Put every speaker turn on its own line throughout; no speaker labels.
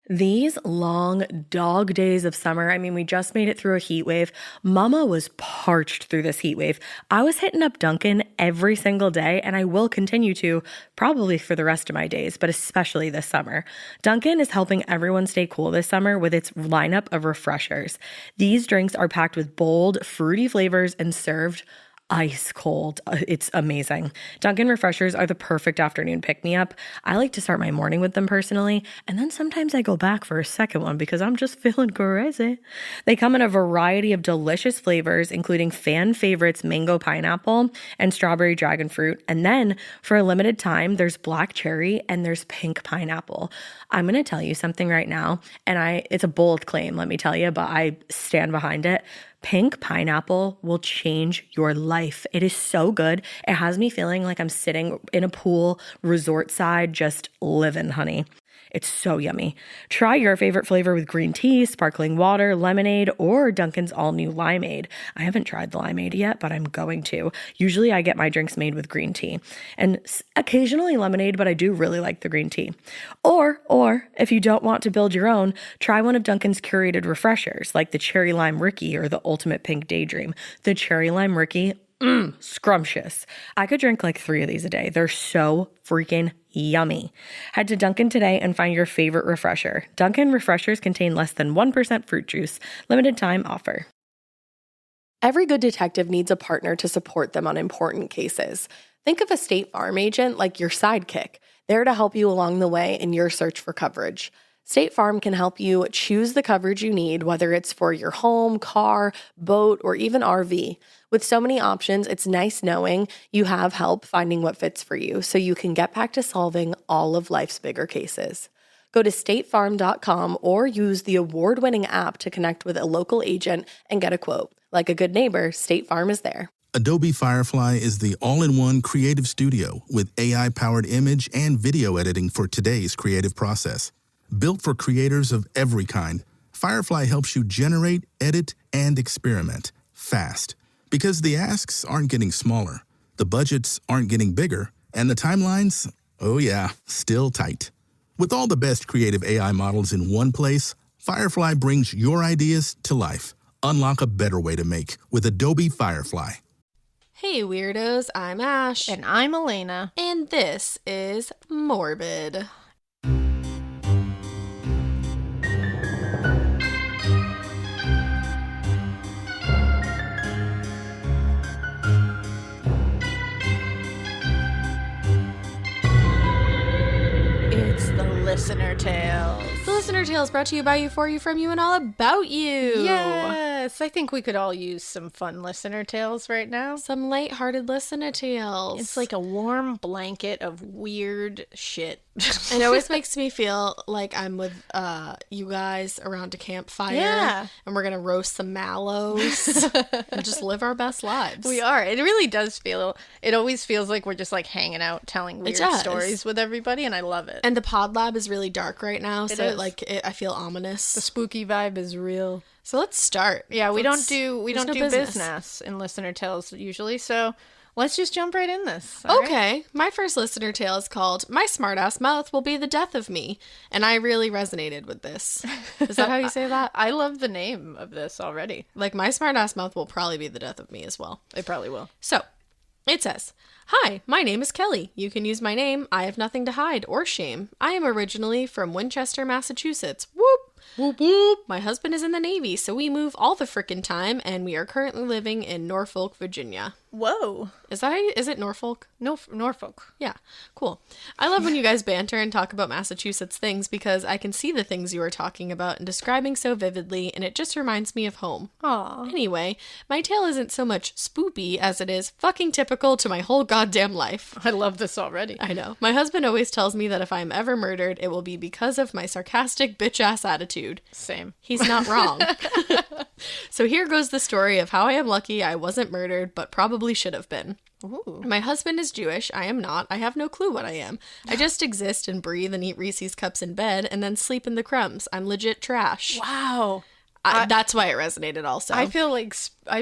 These long dog days of summer, I mean, we just made it through a heat wave. Mama was parched through this heat wave. I was hitting up Dunkin' every single day, and I will continue to probably for the rest of my days, but especially this summer. Dunkin' is helping everyone stay cool this summer with its lineup of refreshers. These drinks are packed with bold, fruity flavors and served ice cold. It's amazing. Dunkin' refreshers are the perfect afternoon pick-me-up. I like to start my morning with them personally, and then sometimes I go back for a second one because I'm just feeling crazy. They come in a variety of delicious flavors, including fan favorites mango pineapple and strawberry dragon fruit. And then for a limited time, there's black cherry and there's pink pineapple. I'm going to tell you something right now, and it's a bold claim, let me tell you, but I stand behind it. Pink pineapple will change your life. It is so good. It has me feeling like I'm sitting in a pool, resort side, just living, honey. It's so yummy. Try your favorite flavor with green tea, sparkling water, lemonade, or Dunkin's all-new limeade. I haven't tried the limeade yet, but I'm going to. Usually I get my drinks made with green tea and occasionally lemonade, but I do really like the green tea. Or if you don't want to build your own, try one of Dunkin's curated refreshers like the Cherry Lime Ricky or the Ultimate Pink Daydream. The Cherry Lime Ricky, scrumptious. I could drink like 3 of these a day. They're so freaking yummy. Head to Dunkin' today and find your favorite refresher. Dunkin' refreshers contain less than 1% fruit juice. Limited time offer. Every good detective needs a partner to support them on important cases. Think of a State Farm agent like your sidekick, there to help you along the way in your search for coverage. State Farm can help you choose the coverage you need, whether it's for your home, car, boat, or even RV. With so many options, it's nice knowing you have help finding what fits for you so you can get back to solving all of life's bigger cases. Go to statefarm.com or use the award-winning app to connect with a local agent and get a quote. Like a good neighbor, State Farm is there.
Adobe Firefly is the all-in-one creative studio with AI-powered image and video editing for today's creative process. Built for creators of every kind, Firefly helps you generate, edit, and experiment fast. Because the asks aren't getting smaller, the budgets aren't getting bigger, and the timelines, oh yeah, still tight. With all the best creative AI models in one place, Firefly brings your ideas to life. Unlock a better way to make with Adobe Firefly.
Hey weirdos, I'm Ash.
And I'm Alaina.
And this is Morbid.
It's the Listener Tales.
The Listener Tales brought to you by you, for you, from you, and all about you.
Yes, I think we could all use some fun Listener Tales right now.
Some lighthearted Listener Tales.
It's like a warm blanket of weird shit.
It always makes me feel like I'm with you guys around a campfire.
Yeah.
And we're going to roast some mallows and just live our best lives.
We are. It really does feel, it always feels like we're just like hanging out, telling weird stories with everybody, and I love it.
And the pod lab is really dark right now, so I feel ominous.
The spooky vibe is real.
So let's start.
Yeah, we don't do
business
business in Listener Tales usually, so let's just jump right in this.
Okay.
Right?
My first Listener Tale is called My Smartass Mouth Will Be the Death of Me, and I really resonated with this. Is that how you say that?
I love the name of this already.
Like, my smartass mouth will probably be the death of me as well.
It probably will.
So, it says, "Hi, my name is Kelley. You can use my name. I have nothing to hide or shame. I am originally from Winchester, Massachusetts. Whoop! Whoop whoop. My husband is in the Navy, so we move all the frickin' time, and we are currently living in Norfolk, Virginia."
Whoa.
Is it Norfolk?
Norfolk.
Yeah, cool. I love when you guys banter and talk about Massachusetts things because I can see the things you are talking about and describing so vividly, and it just reminds me of home.
Aw.
Anyway, my tale isn't so much spoopy as it is fucking typical to my whole goddamn life.
I love this already.
I know. My husband always tells me that if I'm ever murdered, it will be because of my sarcastic bitch-ass attitude.
Same.
He's not wrong. So here goes the story of how I am lucky I wasn't murdered, but probably should have been.
Ooh.
My husband is Jewish. I am not. I have no clue what I am. I just exist and breathe and eat Reese's cups in bed and then sleep in the crumbs. I'm legit trash.
Wow.
That's why it resonated also.
I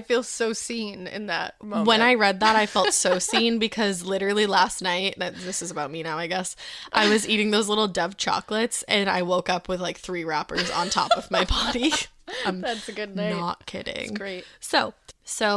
feel so seen in that moment.
When I read that, I felt so seen because literally last night, this is about me now, I guess, I was eating those little Dove chocolates and I woke up with like 3 wrappers on top of my body.
That's a good night.
Not kidding.
It's great.
So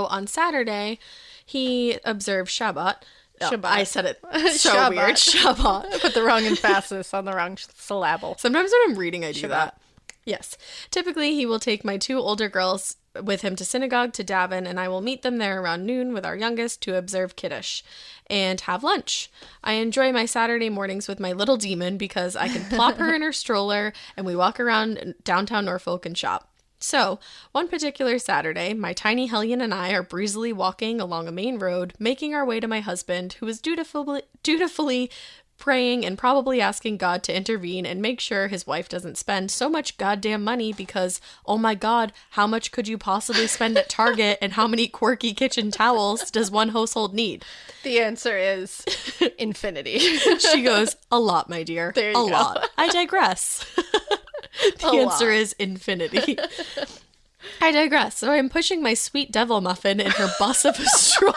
on Saturday, he observed Shabbat.
Shabbat.
I said it so
Shabbat.
weird. Shabbat.
I put the wrong emphasis on the wrong syllable.
Sometimes when I'm reading, I do
Shabbat.
that. Yes. Typically, he will take my 2 older girls with him to synagogue to Davin, and I will meet them there around noon with our youngest to observe Kiddush and have lunch. I enjoy my Saturday mornings with my little demon because I can plop her in her stroller and we walk around downtown Norfolk and shop. So, one particular Saturday, my tiny hellion and I are breezily walking along a main road, making our way to my husband, who is dutifully praying and probably asking God to intervene and make sure his wife doesn't spend so much goddamn money because, oh my God, how much could you possibly spend at Target and how many quirky kitchen towels does one household need?
The answer is infinity.
She goes, a lot, my dear.
There you go.
Lot. I digress. The answer is infinity. I digress. So I'm pushing my sweet devil muffin in her bus of a stroller.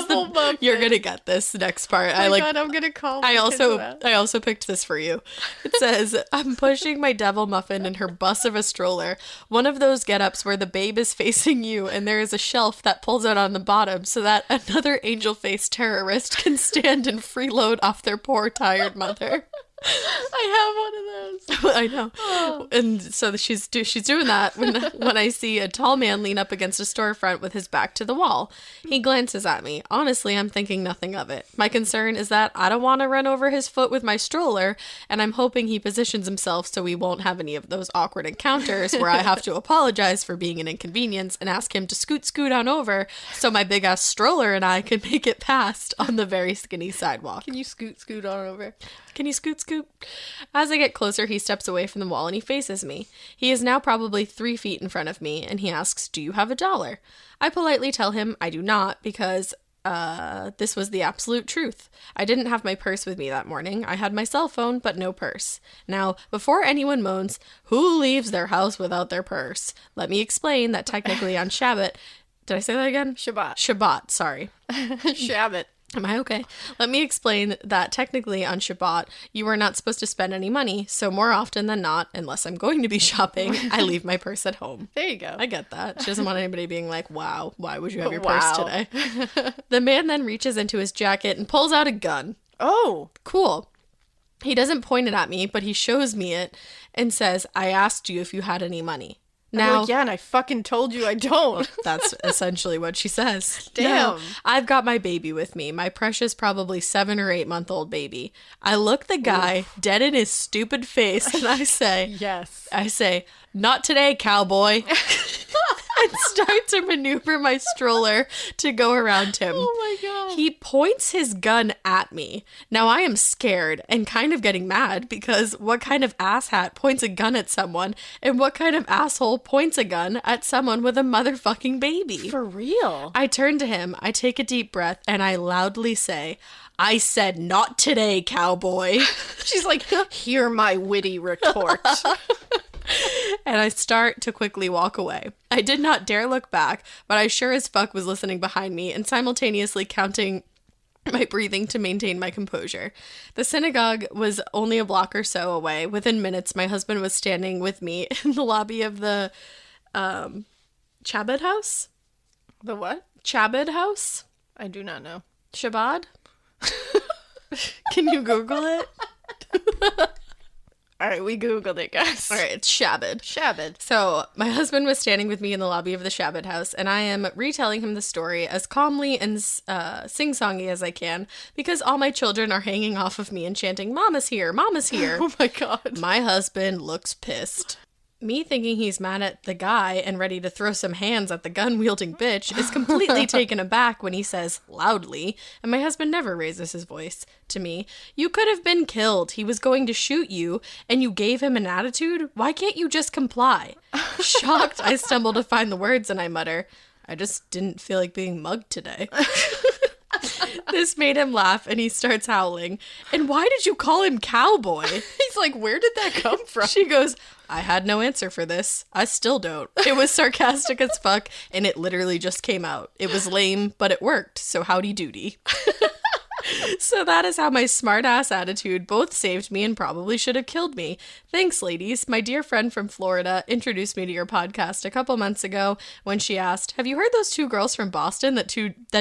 Muffin.
You're gonna get this next part.
Oh my God, I'm gonna call.
I also picked this for you. It says, I'm pushing my devil muffin in her bus of a stroller. One of those get-ups where the babe is facing you and there is a shelf that pulls out on the bottom so that another angel-faced terrorist can stand and freeload off their poor tired mother.
I have one of those.
I know. Oh. And so she's doing that when I see a tall man lean up against a storefront with his back to the wall. He glances at me. Honestly, I'm thinking nothing of it. My concern is that I don't want to run over his foot with my stroller, and I'm hoping he positions himself so we won't have any of those awkward encounters where I have to apologize for being an inconvenience and ask him to scoot on over so my big-ass stroller and I can make it past on the very skinny sidewalk.
Can you scoot on over?
Can you scoot? As I get closer, he steps away from the wall and he faces me. He is now probably 3 feet in front of me, and he asks, do you have $1? I politely tell him I do not because this was the absolute truth. I didn't have my purse with me that morning. I had my cell phone, but no purse. Now, before anyone moans, who leaves their house without their purse? Let me explain that technically on Shabbat... Did I say that again? Shabbat, sorry.
Shabbat.
Am I okay? Let me explain that technically on Shabbat, you are not supposed to spend any money, so more often than not, unless I'm going to be shopping, I leave my purse at home.
There you go.
I get that. She doesn't want anybody being like, wow, why would you have your purse today? The man then reaches into his jacket and pulls out a gun.
Oh.
Cool. He doesn't point it at me, but he shows me it and says, I asked you if you had any money. Now,
yeah, and I fucking told you I don't.
That's essentially what she says.
Damn.
Now, I've got my baby with me, my precious probably 7 or 8 month old baby. I look the guy dead in his stupid face and I say,
yes.
I say, not today, cowboy. And start to maneuver my stroller to go around him.
Oh my God.
He points his gun at me. Now I am scared and kind of getting mad because what kind of asshat points a gun at someone and what kind of asshole points a gun at someone with a motherfucking baby?
For real?
I turn to him, I take a deep breath, and I loudly say, I said not today, cowboy.
She's like, hear my witty retort.
And I start to quickly walk away. I did not dare look back, but I sure as fuck was listening behind me and simultaneously counting my breathing to maintain my composure. The synagogue was only a block or so away. Within minutes, my husband was standing with me in the lobby of the Chabad house.
The what?
Chabad house?
I do not know.
Shabbat? Can you Google it?
All right, we Googled it, guys.
All right, it's Shabbat.
Shabbat.
So my husband was standing with me in the lobby of the Shabbat house, and I am retelling him the story as calmly and sing-songy as I can, because all my children are hanging off of me and chanting, Mama's here, Mama's here.
Oh my God.
My husband looks pissed. Me thinking he's mad at the guy and ready to throw some hands at the gun-wielding bitch is completely taken aback when he says, loudly, and my husband never raises his voice to me, you could have been killed. He was going to shoot you, and you gave him an attitude? Why can't you just comply? Shocked, I stumble to find the words, and I mutter, I just didn't feel like being mugged today. This made him laugh, and he starts howling. And why did you call him Cowboy?
He's like, where did that come from?
She goes, I had no answer for this. I still don't. It was sarcastic as fuck, and it literally just came out. It was lame, but it worked, so howdy doody. So that is how my smart-ass attitude both saved me and probably should have killed me. Thanks, ladies. My dear friend from Florida introduced me to your podcast a couple months ago when she asked, have you heard those two girls from Boston that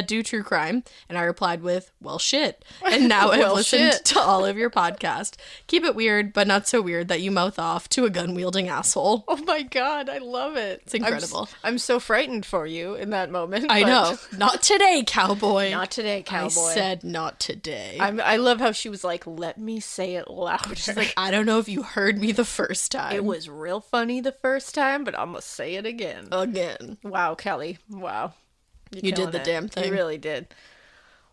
do true crime? And I replied with, well, shit. And now I've listened to all of your podcast. Keep it weird, but not so weird that you mouth off to a gun-wielding asshole.
Oh my God, I love it.
It's incredible.
I'm so frightened for you in that moment.
I know. Not today, Cowboy.
Not today, Cowboy.
I said not today.
I love how she was like, let me say it louder.
She's like, I don't know if you heard me the first time.
It was real funny the first time, but I'm gonna say it again. Wow, Kelley. Wow.
You did the damn thing.
You really did.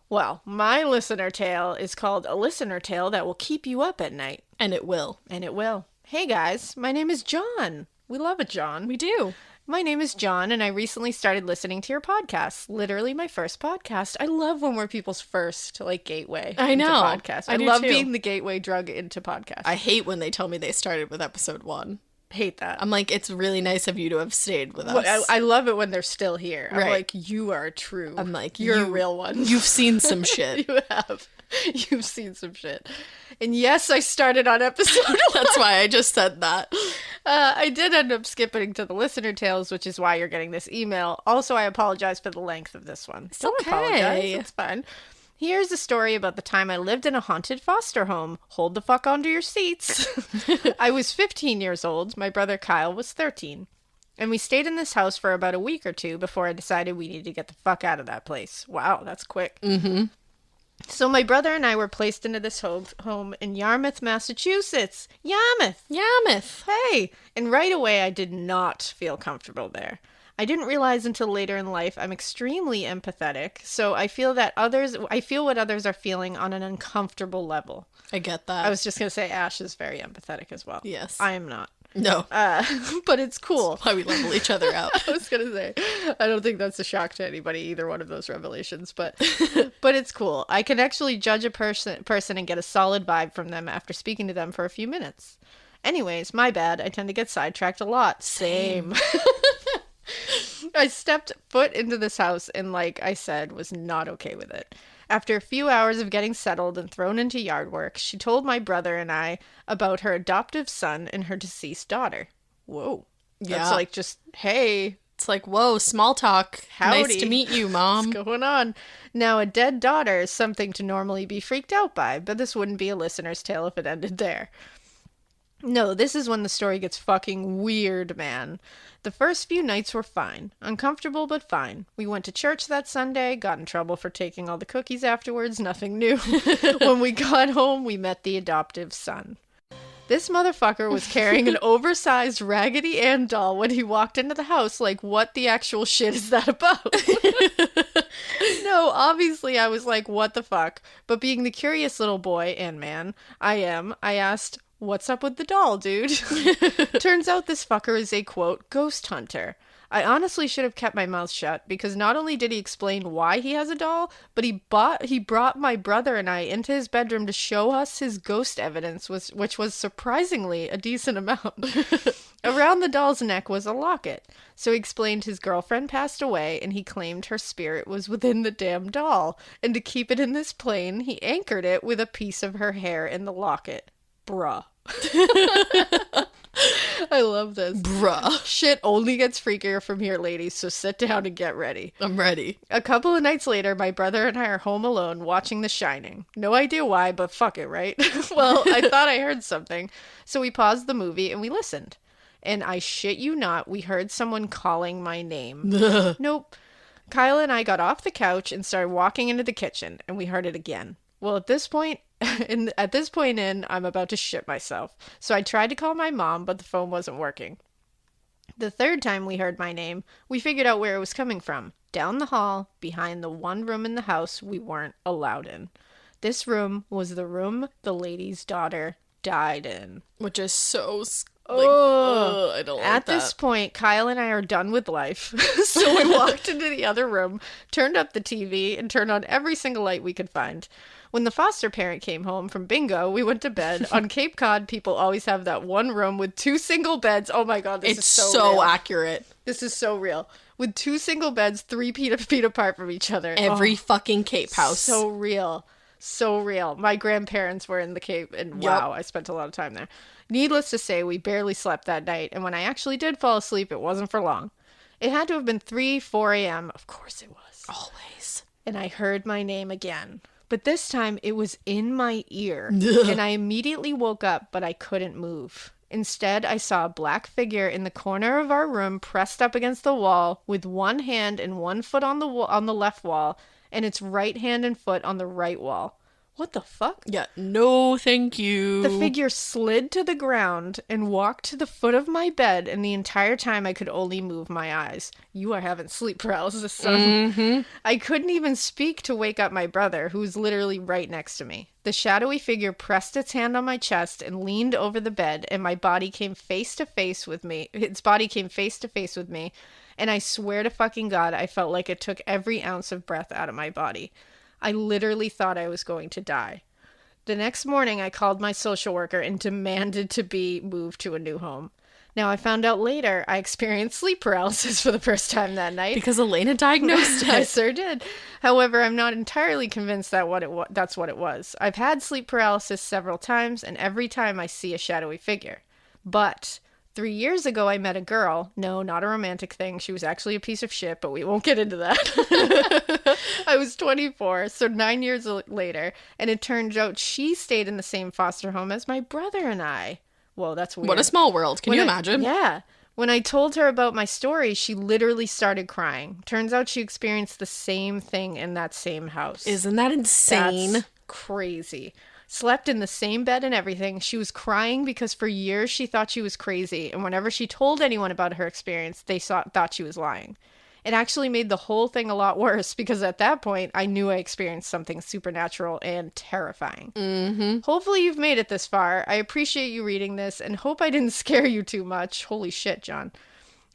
Well, my listener tale is called A Listener Tale That Will Keep You Up at Night.
And it will.
And it will. Hey guys, my name is John. We love a John.
We do.
My name is John, and I recently started listening to your podcast. Literally my first podcast. I love when we're people's first, gateway into podcasts. I love being the gateway drug into podcasts.
I hate when they tell me they started with episode 1.
Hate that.
I'm like, it's really nice of you to have stayed with us.
I love it when they're still here.
Right.
I'm like, you are true.
I'm like,
you're a real one.
You've seen some shit.
You have. You've seen some shit. And yes, I started on episode 1.
That's why I just said that.
I did end up skipping to the listener tales, which is why you're getting this email. Also, I apologize for the length of this one. Don't apologize. It's fine. Here's a story about the time I lived in a haunted foster home. Hold the fuck onto your seats. I was 15 years old. My brother Kyle was 13. And we stayed in this house for about a week or two before I decided we needed to get the fuck out of that place. Wow, that's quick.
Mm-hmm.
So my brother and I were placed into this home in Yarmouth, Massachusetts. Yarmouth! Hey! And right away, I did not feel comfortable there. I didn't realize until later in life I'm extremely empathetic, so I feel what others are feeling on an uncomfortable level.
I get that.
I was just going to say Ash is very empathetic as well.
Yes.
I am not.
No.
But it's cool.
That's why we level each other out.
I was going to say, I don't think that's a shock to anybody, either one of those revelations, but it's cool. I can actually judge a person and get a solid vibe from them after speaking to them for a few minutes. Anyways, my bad. I tend to get sidetracked a lot. Same. I stepped foot into this house and, like I said, was not okay with it. After a few hours of getting settled and thrown into yard work, she told my brother and I about her adoptive son and her deceased daughter. Whoa.
Yeah.
That's like just, hey.
It's like, whoa, small talk.
Howdy.
Nice to meet you, Mom.
What's going on? Now, a dead daughter is something to normally be freaked out by, but this wouldn't be a listener's tale if it ended there. No, this is when the story gets fucking weird, man. The first few nights were fine. Uncomfortable, but fine. We went to church that Sunday, got in trouble for taking all the cookies afterwards, nothing new. When we got home, we met the adoptive son. This motherfucker was carrying an oversized Raggedy Ann doll when he walked into the house. Like, what the actual shit is that about? No, obviously I was like, what the fuck? But being the curious little boy and man I asked, what's up with the doll, dude? Turns out this fucker is a, quote, ghost hunter. I honestly should have kept my mouth shut because not only did he explain why he has a doll, but he brought my brother and I into his bedroom to show us his ghost evidence, which was surprisingly a decent amount. Around the doll's neck was a locket. So he explained his girlfriend passed away and he claimed her spirit was within the damn doll. And to keep it in this plane, he anchored it with a piece of her hair in the locket. Bruh. I love this.
Bruh.
Shit only gets freakier from here, ladies, so sit down and get ready.
I'm ready.
A couple of nights later, my brother and I are home alone watching The Shining. No idea why, but fuck it, right? Well, I thought I heard something. So we paused the movie and we listened. And I shit you not, we heard someone calling my name. Nope. Kyle and I got off the couch and started walking into the kitchen, and we heard it again. Well, at this point, I'm about to shit myself. So I tried to call my mom, but the phone wasn't working. The third time we heard my name, we figured out where it was coming from. Down the hall, behind the one room in the house we weren't allowed in. This room was the room the lady's daughter died in.
Which is so I don't like
At
that.
this point, Kyle and I are done with life. So we walked into the other room, turned up the TV, and turned on every single light we could find. When the foster parent came home from bingo, we went to bed. On Cape Cod, people always have that one room with 2 single beds. Oh my God, this
It's
is so
so
real.
accurate.
This is so real. With 2 single beds, 3 feet apart from each other.
Every fucking Cape house.
So real. So real. My grandparents were in the Cape, and wow, I spent a lot of time there. Needless to say, we barely slept that night, and when I actually did fall asleep, it wasn't for long. It had to have been 4 a.m. Of course it was.
Always.
And I heard my name again. But this time, it was in my ear, and I immediately woke up, but I couldn't move. Instead, I saw a black figure in the corner of our room pressed up against the wall with one hand and one foot on the left wall, and its right hand and foot on the right wall. What the fuck?
Yeah, no thank you.
The figure slid to the ground and walked to the foot of my bed, and the entire time I could only move my eyes. You are having sleep paralysis, son. I couldn't even speak to wake up my brother, who was literally right next to me. The shadowy figure pressed its hand on my chest and leaned over the bed, and my body came face to face with me. Its body came face to face with me, and I swear to fucking God, I felt like it took every ounce of breath out of my body. I literally thought I was going to die. The next morning, I called my social worker and demanded to be moved to a new home. Now, I found out later I experienced sleep paralysis for the first time that night.
Because Alaina diagnosed
I
it.
sure did. However, I'm not entirely convinced that that's what it was. I've had sleep paralysis several times, and every time I see a shadowy figure. But 3 years ago, I met a girl. No, not a romantic thing. She was actually a piece of shit, but we won't get into that. I was 24, so 9 years later, and it turns out she stayed in the same foster home as my brother and I. Whoa, that's weird.
What a small world. Can you imagine?
Yeah. When I told her about my story, she literally started crying. Turns out she experienced the same thing in that same house.
Isn't that insane?
That's crazy. Slept in the same bed and everything. She was crying because for years she thought she was crazy, and whenever she told anyone about her experience, they thought she was lying. It actually made the whole thing a lot worse because at that point, I knew I experienced something supernatural and terrifying. Hopefully you've made it this far. I appreciate you reading this and hope I didn't scare you too much. Holy shit, John.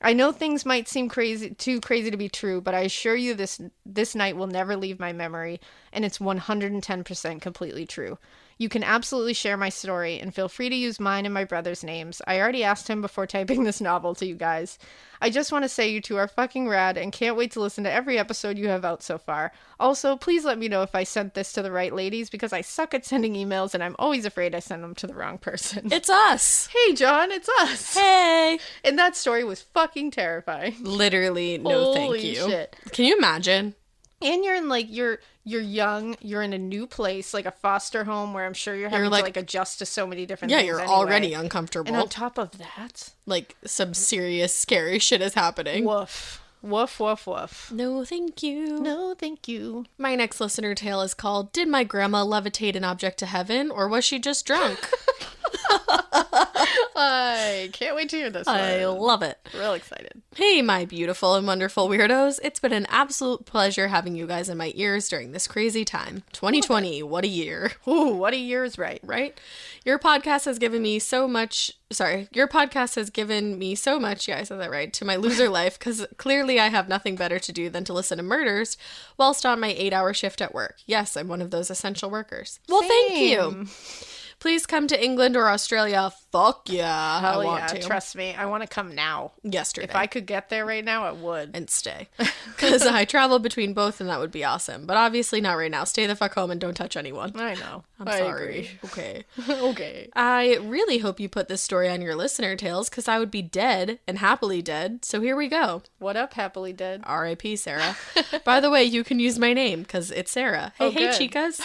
I know things might seem too crazy to be true, but I assure you this night will never leave my memory, and it's 110% completely true. You can absolutely share my story, and feel free to use mine and my brother's names. I already asked him before typing this novel to you guys. I just want to say you two are fucking rad, and can't wait to listen to every episode you have out so far. Also, please let me know if I sent this to the right ladies, because I suck at sending emails, and I'm always afraid I send them to the wrong person.
It's us.
Hey, John, it's us.
Hey.
And that story was fucking terrifying.
Literally, no
Holy
thank you.
shit.
Can you imagine?
And you're in you're young, you're in a new place, like a foster home where I'm sure you're having to like adjust to so many different things.
You're
anyway.
already uncomfortable.
And on top of that,
like some serious scary shit is happening.
woof. Woof, woof, woof.
No, thank you.
No, thank you.
My next listener tale is called Did My Grandma Levitate an Object to Heaven, or Was She Just Drunk?
I can't wait to hear this one.
I love it.
Real excited.
Hey, my beautiful and wonderful weirdos. It's been an absolute pleasure having you guys in my ears during this crazy time. 2020, what a year.
Ooh, what a year's
Right? Your podcast has given me so much, yeah, I said that right, to my loser life, because clearly I have nothing better to do than to listen to murders whilst on my 8-hour shift at work. Yes, I'm one of those essential workers. Well, thank you. Please come to England or Australia. Fuck yeah.
Hell
I want
yeah,
to.
trust me. I want to come now.
Yesterday.
If I could get there right now, I would.
And stay. Because I travel between both and that would be awesome. But obviously not right now. Stay the fuck home and don't touch anyone.
I know.
I'm
I
sorry.
agree.
Okay.
Okay.
I really hope you put this story on your listener tales because I would be dead and happily dead. So here we go.
What up, happily dead?
R.I.P. Sarah. By the way, you can use my name because it's Sarah. Hey,
good.
chicas.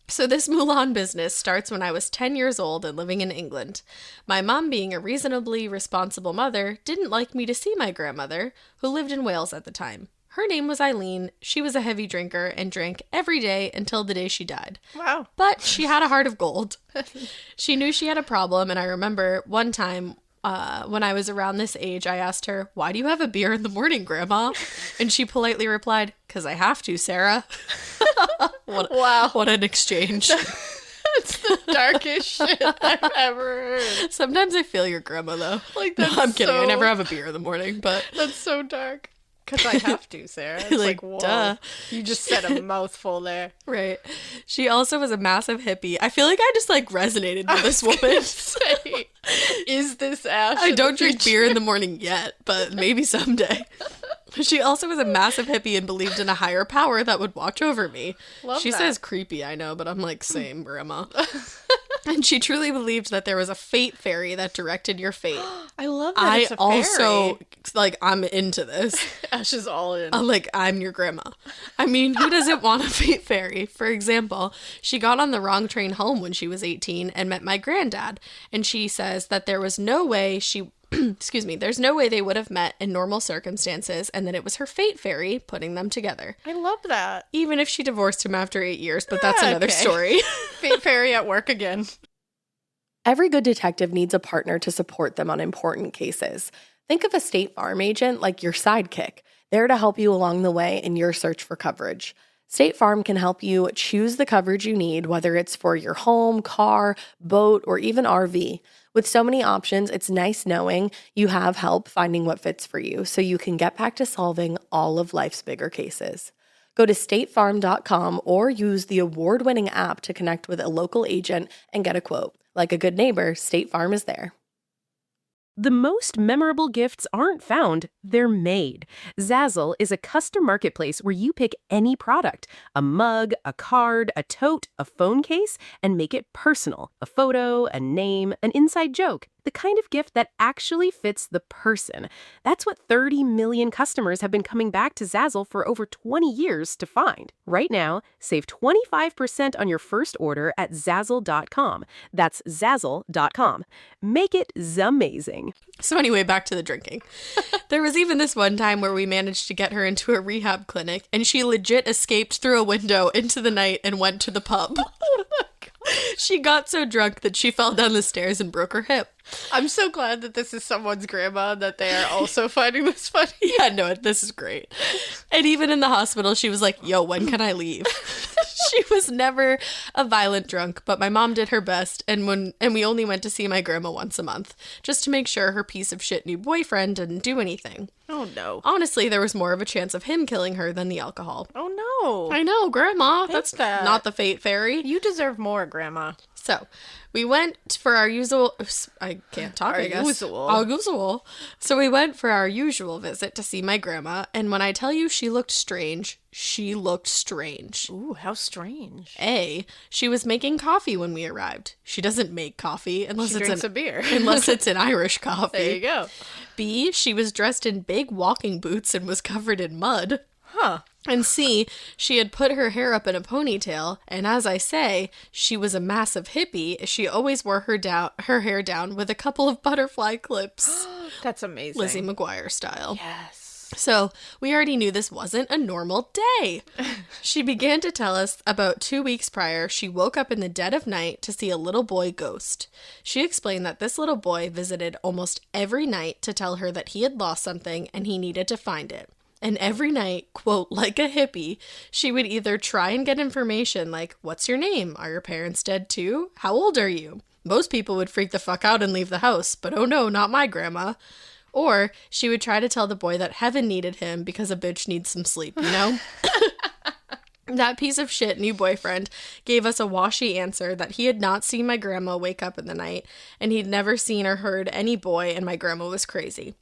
So this Mulan business starts when I was 10 years old and living in England. My mom, being a reasonably responsible mother, didn't like me to see my grandmother, who lived in Wales at the time. Her name was Eileen. She was a heavy drinker and drank every day until the day she died.
Wow.
But she had a heart of gold. She knew she had a problem, and I remember one time when I was around this age, I asked her, "Why do you have a beer in the morning, Grandma?" And she politely replied, "'Cause I have to, Sarah."
Wow.
What an exchange.
That's the darkest shit I've ever heard.
Sometimes I feel your grandma, though.
Like,
No,
that's
I'm kidding. I
so-
never have a beer in the morning, but
That's so dark. Because I have to, Sarah. It's
Like,
whoa.
duh.
You just said a mouthful there.
right. She also was a massive hippie. I feel like I just like resonated with this woman.
Say, is this Ash?
I don't drink beer in the morning yet, but maybe someday. She also was a massive hippie and believed in a higher power that would watch over me.
Love
She
that.
says creepy, I know, but I'm like, same, grandma. And she truly believed that there was a fate fairy that directed your fate.
I love that
I
it's a
also,
fairy.
like, I'm into this.
Ash is all in.
Like, I'm your grandma. I mean, who doesn't want a fate fairy? For example, she got on the wrong train home when she was 18 and met my granddad. And she says that there was no way there's no way they would have met in normal circumstances and that it was her fate fairy putting them together.
I love that.
Even if she divorced him after 8 years, but that's
Ah,
another
okay.
story.
Fate fairy at work again.
Every good detective needs a partner to support them on important cases. Think of a State Farm agent like your sidekick, there to help you along the way in your search for coverage. State Farm can help you choose the coverage you need, whether it's for your home, car, boat, or even RV. With so many options, it's nice knowing you have help finding what fits for you so you can get back to solving all of life's bigger cases. Go to statefarm.com or use the award-winning app to connect with a local agent and get a quote. Like a good neighbor, State Farm is there.
The most memorable gifts aren't found, they're made. Zazzle is a custom marketplace where you pick any product, a mug, a card, a tote, a phone case, and make it personal. A photo, a name, an inside joke. The kind of gift that actually fits the person. That's what 30 million customers have been coming back to Zazzle for over 20 years to find. Right now, save 25% on your first order at Zazzle.com. That's Zazzle.com. Make it zamazing.
So anyway, back to the drinking. There was even this one time where we managed to get her into a rehab clinic and she legit escaped through a window into the night and went to the pub. She got so drunk that she fell down the stairs and broke her hip.
I'm so glad that this is someone's grandma, that they are also finding this funny.
Yeah, no, this is great. And even in the hospital, she was like, yo, when can I leave? She was never a violent drunk, but my mom did her best, and we only went to see my grandma once a month, just to make sure her piece of shit new boyfriend didn't do anything.
Oh, no.
Honestly, there was more of a chance of him killing her than the alcohol.
Oh, no.
I know, Grandma.
Hate
That's
that.
not the fate fairy.
You deserve more, Grandma.
So, we went for our usual... I can't talk, I guess. Our usual. So, we went for our usual visit to see my grandma, and when I tell you she looked strange, she looked strange.
Ooh, how strange.
A, she was making coffee when we arrived. She doesn't make coffee unless
She
it's
drinks a beer.
unless it's an Irish coffee.
There you go.
B, she was dressed in big walking boots and was covered in mud.
Huh.
And C, she had put her hair up in a ponytail, and as I say, she was a massive hippie. She always wore her hair down with a couple of butterfly clips,
That's amazing.
Lizzie McGuire style.
Yes.
So, we already knew this wasn't a normal day. She began to tell us about 2 weeks prior, she woke up in the dead of night to see a little boy ghost. She explained that this little boy visited almost every night to tell her that he had lost something and he needed to find it. And every night, quote, like a hippie, she would either try and get information like, what's your name? Are your parents dead too? How old are you? Most people would freak the fuck out and leave the house, but oh no, not my grandma. Or she would try to tell the boy that heaven needed him because a bitch needs some sleep, you know? That piece of shit new boyfriend gave us a washy answer that he had not seen my grandma wake up in the night, and he'd never seen or heard any boy, and my grandma was crazy.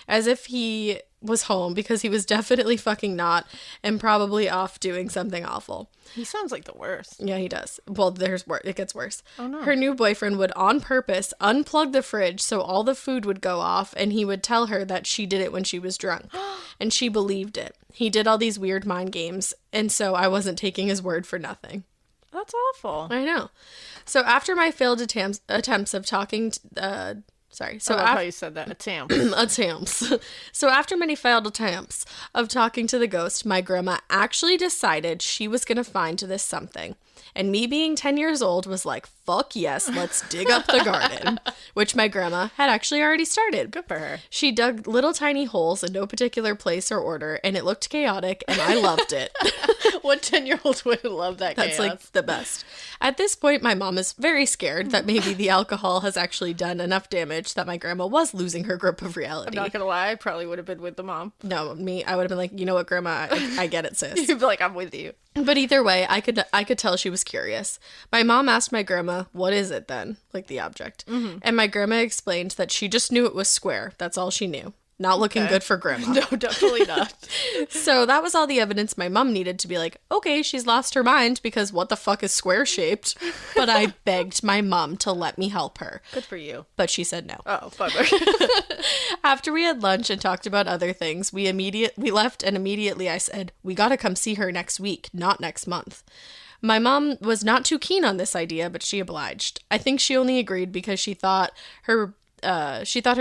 As if he was home, because he was definitely fucking not, and probably off doing something awful.
He sounds like the worst.
Yeah, he does. Well, it gets worse.
Oh, no.
Her new boyfriend would on purpose unplug the fridge so all the food would go off, and he would tell her that she did it when she was drunk. And she believed it. He did all these weird mind games, and so I wasn't taking his word for nothing.
That's awful.
I know. So after my failed attempts of talking
I love how you said that.
attempts. So after many failed attempts of talking to the ghost, my grandma actually decided she was going to find this something. And me being 10 years old was like, fuck yes, let's dig up the garden, which my grandma had actually already started.
Good for her.
She dug little tiny holes in no particular place or order, and it looked chaotic, and I loved it.
What 10-year-old wouldn't love that
That's
chaos?
like the best. At this point, my mom is very scared that maybe the alcohol has actually done enough damage that my grandma was losing her grip of reality.
I'm not gonna lie, I probably would have been with the mom.
No, I would have been like, you know what, grandma, I get it, sis.
You'd be like, I'm with you.
But either way, I could tell she was curious. My mom asked my grandma, what is it then? Like the object. And my grandma explained that she just knew it was square. That's all she knew. Not looking good for grandma.
No, definitely not.
So that was all the evidence my mom needed to be like, okay, she's lost her mind because what the fuck is square shaped? But I begged my mom to let me help her.
Good for you.
But she said no.
Oh, bummer.
After we had lunch and talked about other things, we left, and immediately I said, we gotta come see her next week, not next month. My mom was not too keen on this idea, but she obliged. I think she only agreed because she thought her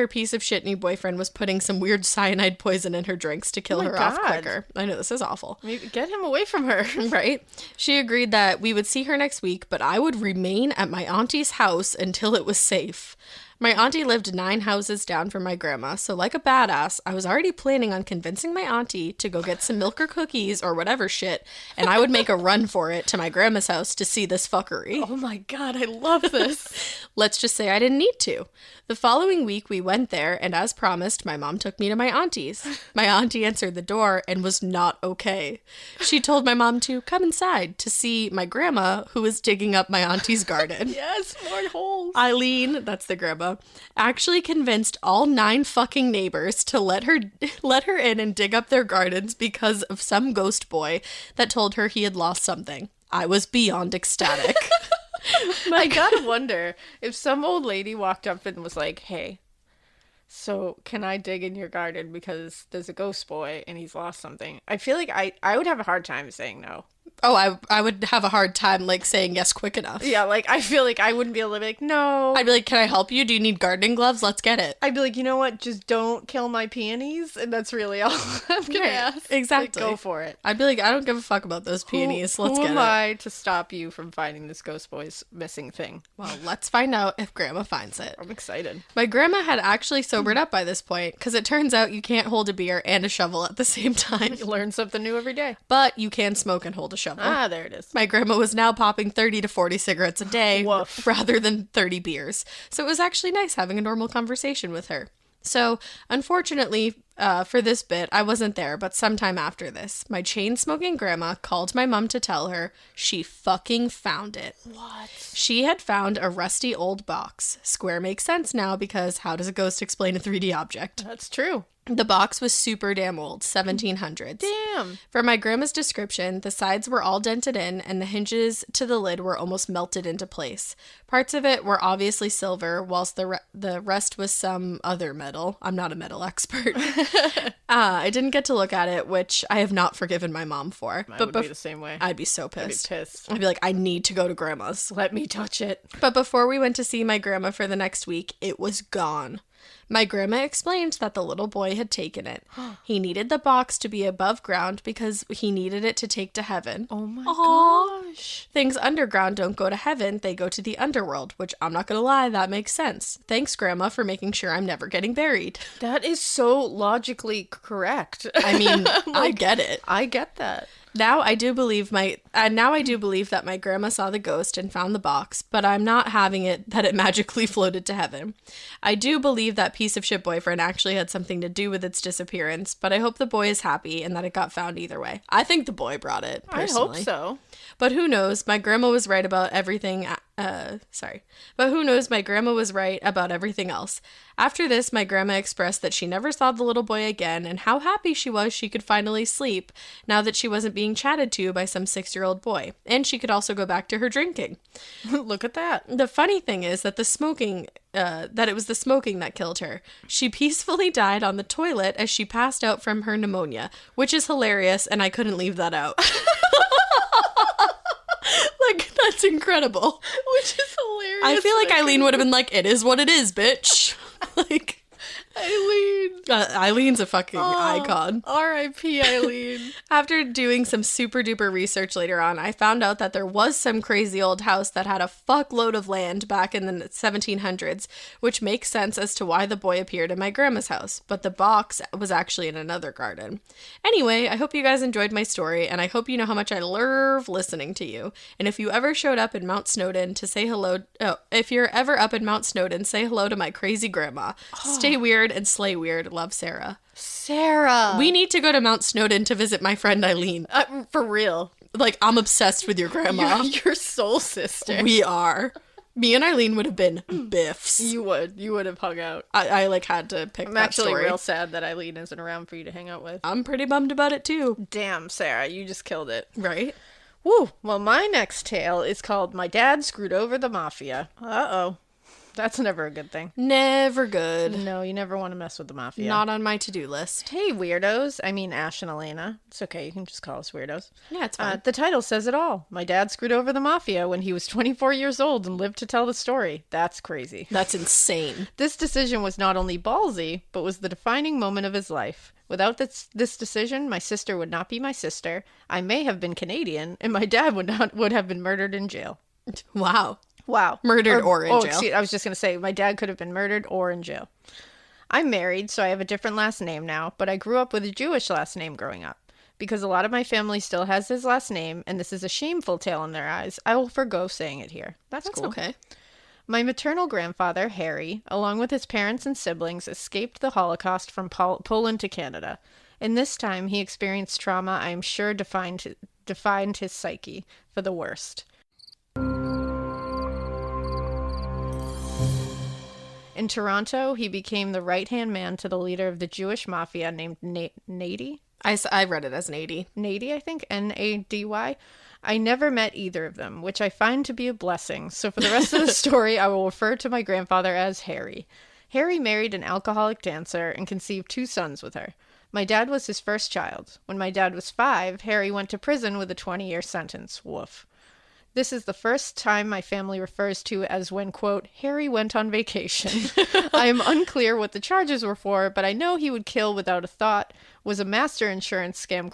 piece of shit new boyfriend was putting some weird cyanide poison in her drinks to kill her off quicker. I know, this is awful.
Maybe get him away from her.
Right? She agreed that we would see her next week, but I would remain at my auntie's house until it was safe. My auntie lived 9 houses down from my grandma, so like a badass, I was already planning on convincing my auntie to go get some milk or cookies or whatever shit, and I would make a run for it to my grandma's house to see this fuckery.
Oh my god, I love this.
Let's just say I didn't need to. The following week, we went there, and as promised, my mom took me to my auntie's. My auntie answered the door and was not okay. She told my mom to come inside to see my grandma, who was digging up my auntie's garden.
Yes, more holes.
Eileen, that's the grandma, actually convinced all 9 fucking neighbors to let her in and dig up their gardens because of some ghost boy that told her he had lost something. I was beyond ecstatic.
I gotta wonder if some old lady walked up and was like, hey, so can I dig in your garden because there's a ghost boy and he's lost something? I feel like I would have a hard time saying no.
Oh, I would have a hard time, like, saying yes quick enough.
Yeah, like, I feel like I wouldn't be able to be like, no.
I'd be like, can I help you? Do you need gardening gloves? Let's get it.
I'd be like, you know what? Just don't kill my peonies. And that's really all I'm going to ask.
Exactly.
Like, go for it.
I'd be like, I don't give a fuck about those peonies. Let's get it.
Who am I to stop you from finding this ghost boy's missing thing?
Well, let's find out if grandma finds it.
I'm excited.
My grandma had actually sobered up by this point, because it turns out you can't hold a beer and a shovel at the same time.
You learn something new every day.
But you can smoke and hold a shovel.
Ah, there it is.
My grandma was now popping 30 to 40 cigarettes a day
Woof.
rather than 30 beers. So it was actually nice having a normal conversation with her. So, unfortunately, for this bit, I wasn't there, but sometime after this, my chain-smoking grandma called my mom to tell her she fucking found it.
What?
She had found a rusty old box. Square makes sense now because how does a ghost explain a 3D object?
That's true.
The box was super damn old, 1700s.
Damn.
From my grandma's description, the sides were all dented in and the hinges to the lid were almost melted into place. Parts of it were obviously silver, whilst the rest was some other metal. I'm not a metal expert. I didn't get to look at it, which I have not forgiven my mom for.
I would be the same way.
I'd be so pissed.
I'd be pissed.
I'd be like, I need to go to grandma's.
Let me touch it.
But before we went to see my grandma for the next week, it was gone. My grandma explained that the little boy had taken it. He needed the box to be above ground because he needed it to take to heaven.
Oh my gosh.
Things underground don't go to heaven, they go to the underworld, which I'm not gonna lie, that makes sense. Thanks, Grandma, for making sure I'm never getting buried.
That is so logically correct.
I mean, I get it.
I get that.
Now I do believe that my grandma saw the ghost and found the box, but I'm not having it that it magically floated to heaven. I do believe that piece of shit boyfriend actually had something to do with its disappearance, but I hope the boy is happy and that it got found either way. I think the boy brought it, personally.
I hope so.
But who knows? My grandma was right about everything. But who knows? My grandma was right about everything else. After this, my grandma expressed that she never saw the little boy again and how happy she was she could finally sleep now that she wasn't being chatted to by some 6-year-old boy. And she could also go back to her drinking.
Look at that.
The funny thing is that it was the smoking that killed her. She peacefully died on the toilet as she passed out from her pneumonia, which is hilarious, and I couldn't leave that out. Like, that's incredible.
Which is hilarious.
I feel like Eileen would have been like, it is what it is, bitch. Like,
Eileen.
Eileen's a fucking icon.
R.I.P. Eileen.
After doing some super duper research later on, I found out that there was some crazy old house that had a fuckload of land back in the 1700s, which makes sense as to why the boy appeared in my grandma's house, but the box was actually in another garden. Anyway, I hope you guys enjoyed my story, and I hope you know how much I love listening to you. And if you ever showed up in Mount Snowdon to say hello, if you're ever up in Mount Snowdon, say hello to my crazy grandma. Stay weird and slay weird. Love, Sarah.
Sarah.
We need to go to Mount Snowdon to visit my friend Eileen.
For real.
Like, I'm obsessed with your grandma.
Your soul sister.
We are. Me and Eileen would have been biffs.
You would have hung out.
I like had to pick
I'm
that
actually
story.
real sad that Eileen isn't around for you to hang out with.
I'm pretty bummed about it too.
Damn, Sarah, you just killed it.
Right?
Woo. Well, my next tale is called My Dad Screwed Over the Mafia. Uh-oh. That's never a good thing.
Never good.
No, you never want to mess with the Mafia.
Not on my to-do list.
Hey, weirdos. I mean, Ash and Alaina. It's okay. You can just call us weirdos.
Yeah, it's fine.
The title says it all. My dad screwed over the Mafia when he was 24 years old and lived to tell the story. That's crazy.
That's insane.
This decision was not only ballsy, but was the defining moment of his life. Without this decision, my sister would not be my sister. I may have been Canadian, and my dad would have been murdered in jail.
Wow.
Wow.
Murdered or in jail.
Excuse, I was just going to say, my dad could have been murdered or in jail. I'm married, so I have a different last name now, but I grew up with a Jewish last name growing up. Because a lot of my family still has his last name, and this is a shameful tale in their eyes, I will forgo saying it here. That's cool.
Okay.
My maternal grandfather, Harry, along with his parents and siblings, escaped the Holocaust from Poland to Canada. In this time, he experienced trauma I am sure defined his psyche for the worst. In Toronto, he became the right-hand man to the leader of the Jewish mafia named Nady.
I read it as an 80.
Nady, I think, Nady. I never met either of them, which I find to be a blessing. So for the rest of the story, I will refer to my grandfather as Harry. Harry married an alcoholic dancer and conceived 2 sons with her. My dad was his first child. When my dad was 5, Harry went to prison with a 20-year sentence. Woof. This is the first time my family refers to as when, quote, Harry went on vacation. I am unclear what the charges were for, but I know he would kill without a thought, was a master insurance scam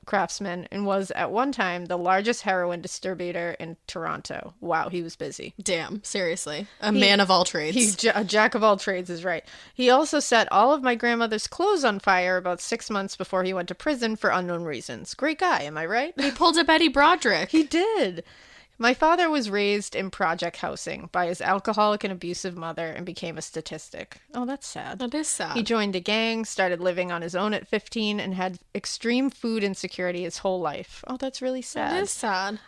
craftsman, and was, at one time, the largest heroin distributor in Toronto. Wow, he was busy.
Damn, seriously. A man of all trades.
He's a jack of all trades is right. He also set all of my grandmother's clothes on fire about 6 months before he went to prison for unknown reasons. Great guy, am I right?
He pulled a Betty Broderick.
He did. My father was raised in project housing by his alcoholic and abusive mother and became a statistic. Oh, that's sad.
That is sad.
He joined a gang, started living on his own at 15, and had extreme food insecurity his whole life. Oh, that's really sad.
That is sad.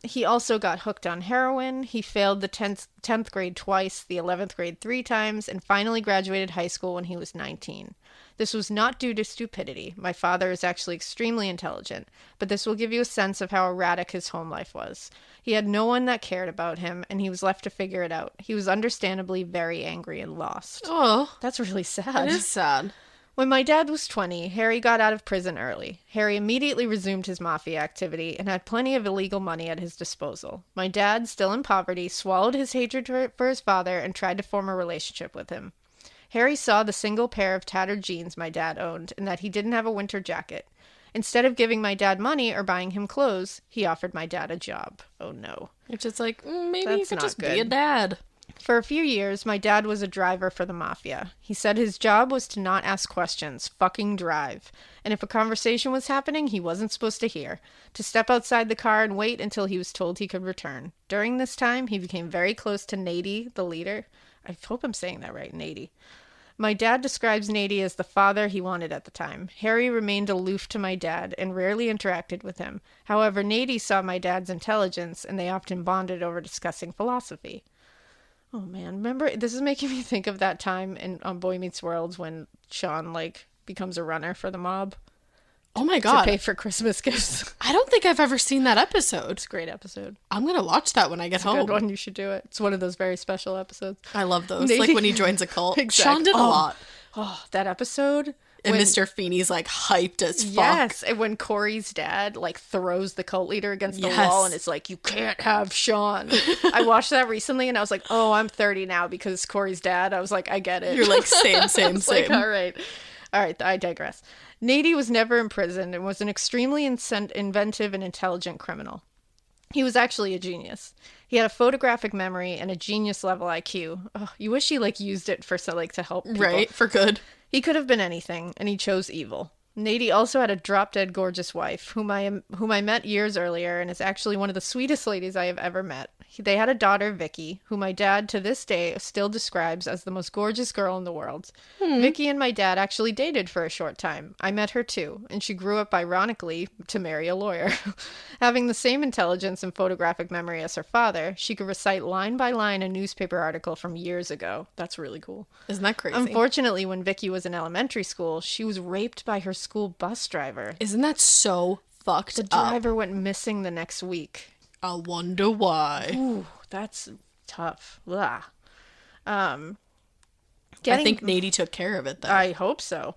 He also got hooked on heroin. He failed the 10th grade twice, the 11th grade 3 times, and finally graduated high school when he was 19. This was not due to stupidity. My father is actually extremely intelligent, but this will give you a sense of how erratic his home life was. He had no one that cared about him, and he was left to figure it out. He was understandably very angry and lost.
Oh,
That's really sad.
that is sad.
When my dad was 20, Harry got out of prison early. Harry immediately resumed his mafia activity and had plenty of illegal money at his disposal. My dad, still in poverty, swallowed his hatred for his father and tried to form a relationship with him. Harry saw the single pair of tattered jeans my dad owned and that he didn't have a winter jacket. Instead of giving my dad money or buying him clothes, he offered my dad a job. Oh no.
It's just like, maybe
That's
you could
not
just
good.
be a dad.
For a few years, my dad was a driver for the mafia. He said his job was to not ask questions, fucking drive. And if a conversation was happening he wasn't supposed to hear, to step outside the car and wait until he was told he could return. During this time, he became very close to Nady, the leader. I hope I'm saying that right, Nady. My dad describes Nady as the father he wanted at the time. Harry remained aloof to my dad and rarely interacted with him. However, Nady saw my dad's intelligence, and they often bonded over discussing philosophy. Oh man, remember, this is making me think of that time on Boy Meets World when Sean, becomes a runner for the mob.
Oh my god.
To pay for Christmas gifts.
I don't think I've ever seen that episode.
It's a great episode.
I'm going to watch that when I get
It's a
home.
good one, you should do it. It's one of those very special episodes.
I love those.
Nady-
Like when he joins a cult.
Exactly.
Sean did a
Oh.
lot.
Oh, that episode.
And
when-
Mr. Feeney's hyped as fuck.
Yes, and when Corey's dad throws the cult leader against the
Yes.
wall and it's like, you can't have Sean. I watched that recently and I was like, oh, I'm 30 now because Corey's dad. I was like, I get it.
You're like, same,
I was like, all right. All right, I digress. Nady was never imprisoned and was an extremely inventive and intelligent criminal. He was actually a genius. He had a photographic memory and a genius level IQ. Oh, you wish he used it for to help people.
Right, for good.
He could have been anything, and he chose evil. Nady also had a drop-dead gorgeous wife, whom I met years earlier, and is actually one of the sweetest ladies I have ever met. They had a daughter, Vicky, who my dad to this day still describes as the most gorgeous girl in the world. Vicky and my dad actually dated for a short time. I met her too, and she grew up ironically to marry a lawyer. Having the same intelligence and photographic memory as her father, she could recite line by line a newspaper article from years ago. That's really cool.
Isn't that crazy?
Unfortunately, when Vicky was in elementary school, she was raped by her school bus driver.
Isn't that so fucked
The
up?
driver went missing the next week.
I wonder why.
Ooh, that's tough. Blah.
I think Nady took care of it, though.
I hope so.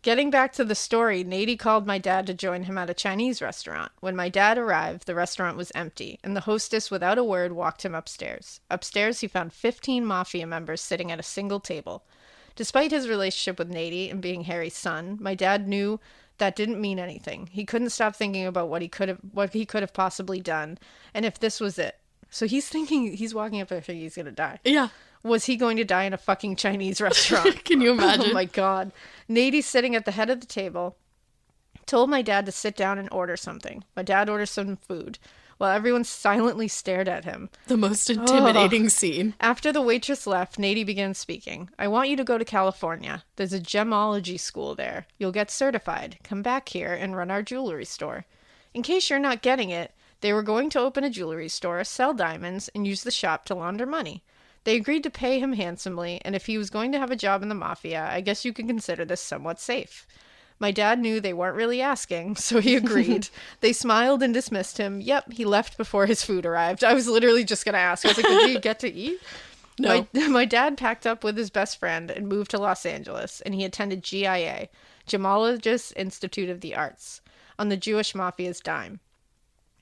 Getting back to the story, Nady called my dad to join him at a Chinese restaurant. When my dad arrived, the restaurant was empty, and the hostess, without a word, walked him upstairs. Upstairs, he found 15 mafia members sitting at a single table. Despite his relationship with Nady and being Harry's son, my dad knew that didn't mean anything. He couldn't stop thinking about what he could have possibly done, and if this was it. So he's walking up there thinking he's gonna die.
Yeah.
Was he going to die in a fucking Chinese restaurant?
Can you imagine?
Oh my god. Nady, sitting at the head of the table, told my dad to sit down and order something. My dad ordered some food, while everyone silently stared at him.
The most intimidating scene.
After the waitress left, Nady began speaking. I want you to go to California. There's a gemology school there. You'll get certified. Come back here and run our jewelry store. In case you're not getting it, they were going to open a jewelry store, sell diamonds, and use the shop to launder money. They agreed to pay him handsomely, and if he was going to have a job in the mafia, I guess you can consider this somewhat safe. My dad knew they weren't really asking, so he agreed. They smiled and dismissed him. Yep, he left before his food arrived. I was literally just going to ask. I was like, did you get to eat?
No.
My dad packed up with his best friend and moved to Los Angeles, and he attended GIA, Gemologist Institute of the Arts, on the Jewish mafia's dime.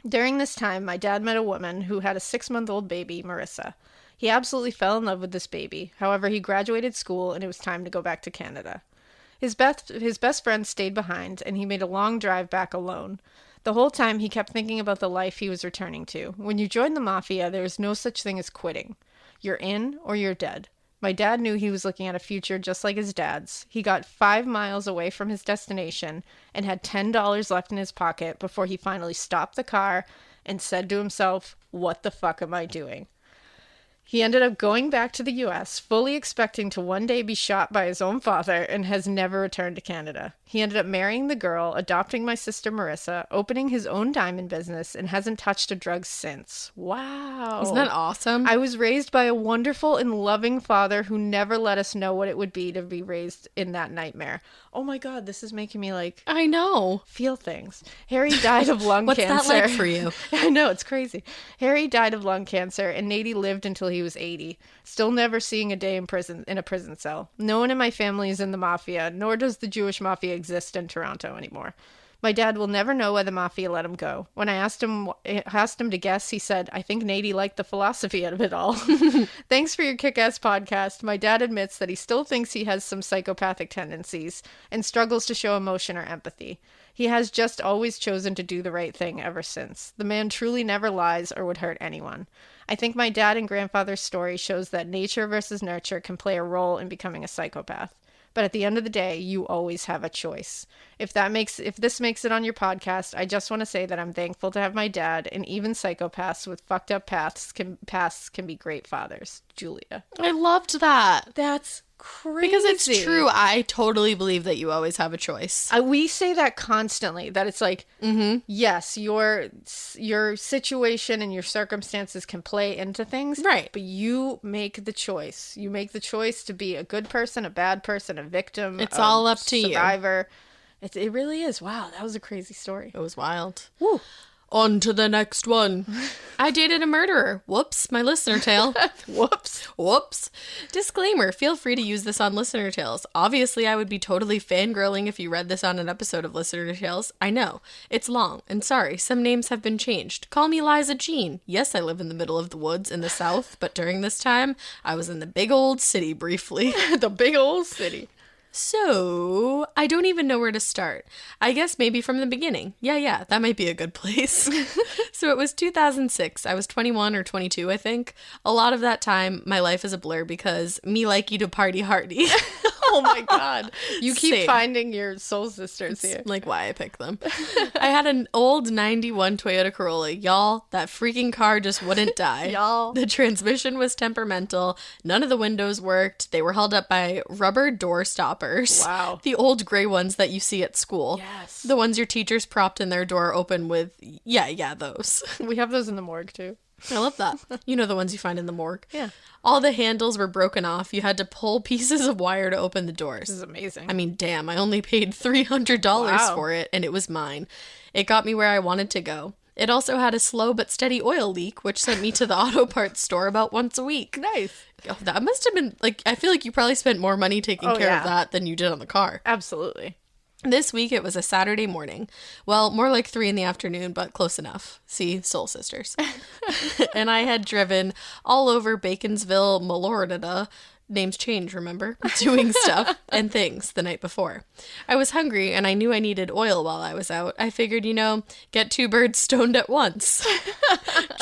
During this time, my dad met a woman who had a 6-month-old baby, Marissa. He absolutely fell in love with this baby. However, he graduated school, and it was time to go back to Canada. His best friend stayed behind, and he made a long drive back alone. The whole time, he kept thinking about the life he was returning to. When you join the mafia, there is no such thing as quitting. You're in or you're dead. My dad knew he was looking at a future just like his dad's. He got 5 miles away from his destination and had $10 left in his pocket before he finally stopped the car and said to himself, "What the fuck am I doing?" He ended up going back to the U.S., fully expecting to one day be shot by his own father, and has never returned to Canada. He ended up marrying the girl, adopting my sister Marissa, opening his own diamond business, and hasn't touched a drug since. Wow.
Isn't that awesome?
I was raised by a wonderful and loving father who never let us know what it would be to be raised in that nightmare. Oh my God, this is making me
I know.
feel things. Harry died of lung
What's
cancer.
What's that like for you?
I know, it's crazy. Harry died of lung cancer, and Nady lived until he was 80, still never seeing a day in a prison cell. No one in my family is in the mafia, nor does the Jewish mafia exist in Toronto anymore. My dad will never know why the mafia let him go. When I asked him to guess, he said, "I think Nady liked the philosophy of it all." Thanks for your kick-ass podcast. My dad admits that he still thinks he has some psychopathic tendencies and struggles to show emotion or empathy. He has just always chosen to do the right thing ever since. The man truly never lies or would hurt anyone. I think my dad and grandfather's story shows that nature versus nurture can play a role in becoming a psychopath. But at the end of the day, you always have a choice. If this makes it on your podcast, I just want to say that I'm thankful to have my dad, and even psychopaths with fucked up pasts can be great fathers. Julia.
I loved that.
That's crazy.
Because it's true. I totally believe that you always have a choice.
We say that constantly, that it's like, yes, your situation and your circumstances can play into things.
Right.
But you make the choice. You make the choice to be a good person, a bad person, a victim.
It's all up to you.
Survivor. It really is. Wow, that was a crazy story.
It was wild.
Woo.
On to the next one. I dated a murderer. Whoops, my listener tale. Whoops. Disclaimer, feel free to use this on listener tales. Obviously, I would be totally fangirling if you read this on an episode of Listener Tales. I know. It's long, and sorry, some names have been changed. Call me Liza Jean. Yes, I live in the middle of the woods in the South, but during this time, I was in the big old city briefly.
The big old city.
So, I don't even know where to start. I guess maybe from the beginning. Yeah, that might be a good place. So it was 2006. I was 21 or 22, I think. A lot of that time, my life is a blur because me like you to party hardy.
Oh my God. You keep
Same.
finding your soul sisters here.
Like why I picked them. I had an old 91 Toyota Corolla. Y'all, that freaking car just wouldn't die.
Y'all.
The transmission was temperamental. None of the windows worked. They were held up by rubber door stoppers.
Wow.
The old gray ones that you see at school.
Yes.
The ones your teachers propped in their door open with, yeah, those.
We have those in the morgue too.
I love that. You know the ones you find in the morgue.
Yeah.
All the handles were broken off. You had to pull pieces of wire to open the doors.
This is amazing.
I mean, damn, I only paid $300
Wow.
for it, and it was mine. It got me where I wanted to go. It also had a slow but steady oil leak, which sent me to the auto parts store about once a week.
Nice.
Oh, that must have been, like, I feel like you probably spent more money taking care
yeah.
of that than you did on the car.
Absolutely.
This week, it was a Saturday morning. Well, more like 3 in the afternoon, but close enough. See, soul sisters. And I had driven all over Baconsville, Malorda. Names change, remember? Doing stuff and things the night before. I was hungry and I knew I needed oil while I was out. I figured, get 2 birds stoned at once.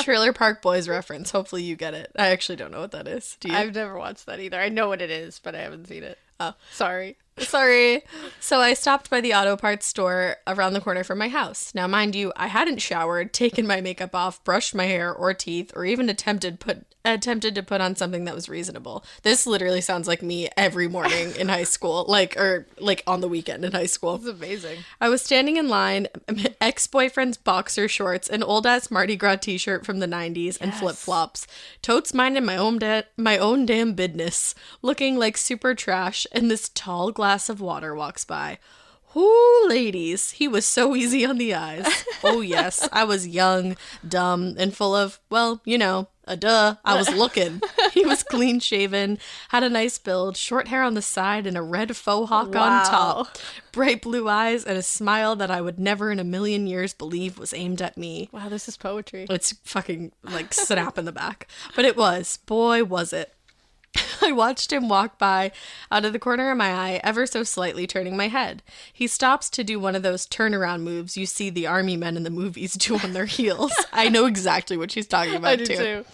Trailer Park Boys reference. Hopefully you get it. I actually don't know what that is. Do you?
I've never watched that either. I know what it is, but I haven't seen it.
Oh.
Sorry.
Sorry. So I stopped by the auto parts store around the corner from my house. Now, mind you, I hadn't showered, taken my makeup off, brushed my hair or teeth, or even attempted to put on something that was reasonable. This literally sounds like me every morning in high school, like on the weekend in high school.
It's amazing.
I was standing in line, ex-boyfriend's boxer shorts, an old-ass Mardi Gras t-shirt from the 90s, and flip-flops. Totes minding my own damn business, looking like super trash, and this tall glass of water walks by. Ooh, ladies, he was so easy on the eyes. Oh, yes, I was young, dumb, and full of, well, I was looking. He was clean shaven, had a nice build, short hair on the side, and a red faux hawk on top. Bright blue eyes, and a smile that I would never in a million years believe was aimed at me.
Wow, this is poetry.
It's fucking like snap in the back. But it was. Boy, was it. I watched him walk by out of the corner of my eye, ever so slightly turning my head. He stops to do one of those turnaround moves you see the army men in the movies do on their heels. I know exactly what she's talking about,
I do too.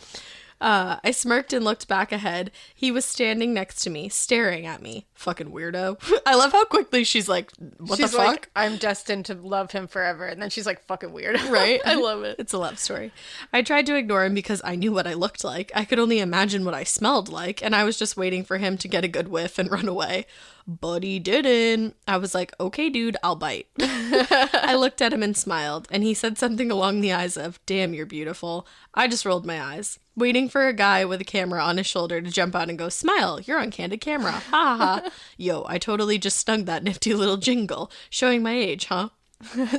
I smirked and looked back ahead. He was standing next to me, staring at me. Fucking weirdo. I love how quickly she's like, what the fuck?
Like, I'm destined to love him forever. And then she's like, fucking weird.
Right?
I love it.
It's a love story. I tried to ignore him because I knew what I looked like. I could only imagine what I smelled like, and I was just waiting for him to get a good whiff and run away. But he didn't. I was like, okay, dude, I'll bite. I looked at him and smiled, and he said something along the eyes of, damn, you're beautiful. I just rolled my eyes, waiting for a guy with a camera on his shoulder to jump out and go, smile, you're on candid camera. Ha ha ha. Yo, I totally just snugged that nifty little jingle, showing my age, huh?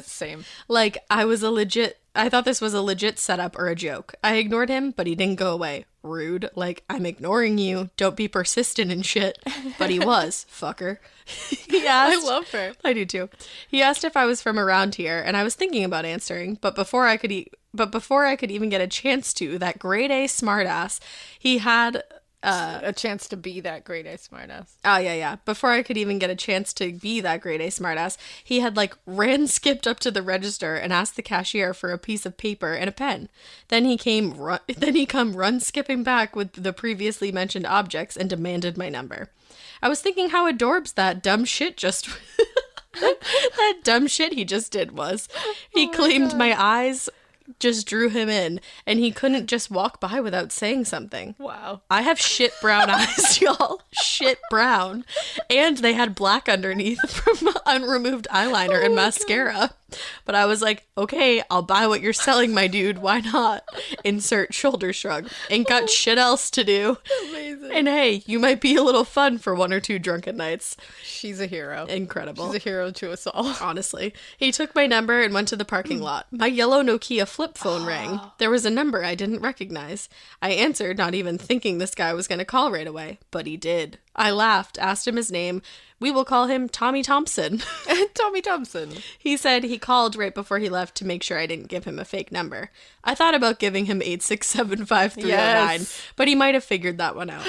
Same.
Like, I thought this was a legit setup or a joke. I ignored him, but he didn't go away. Rude. Like, I'm ignoring you. Don't be persistent and shit. But he was, fucker. He asked.
I love her.
I do too. He asked if I was from around here, and I was thinking about answering, but before I could even get a chance to, that grade A smartass, he had
a chance to be that grade A smartass.
Oh, yeah. Before I could even get a chance to be that grade A smartass, he had skipped up to the register and asked the cashier for a piece of paper and a pen. Then he come run skipping back with the previously mentioned objects and demanded my number. I was thinking how adorbs that dumb shit just... that dumb shit he just did was. He claimed my eyes just drew him in, and he couldn't just walk by without saying something.
Wow.
I have shit brown eyes, y'all. Shit brown. And they had black underneath from unremoved eyeliner and mascara. But I was like, okay, I'll buy what you're selling, my dude. Why not? Insert shoulder shrug. Ain't got shit else to do.
Amazing.
And hey, you might be a little fun for 1 or 2 drunken nights.
She's a hero.
Incredible.
She's a hero to us all.
Honestly. He took my number and went to the parking lot. My yellow Nokia flip phone rang. There was a number I didn't recognize. I answered, not even thinking this guy was going to call right away. But he did. I laughed, asked him his name. We will call him Tommy Thompson.
Tommy Thompson.
He said he called right before he left to make sure I didn't give him a fake number. I thought about giving him 8675309, but he might have figured that one out.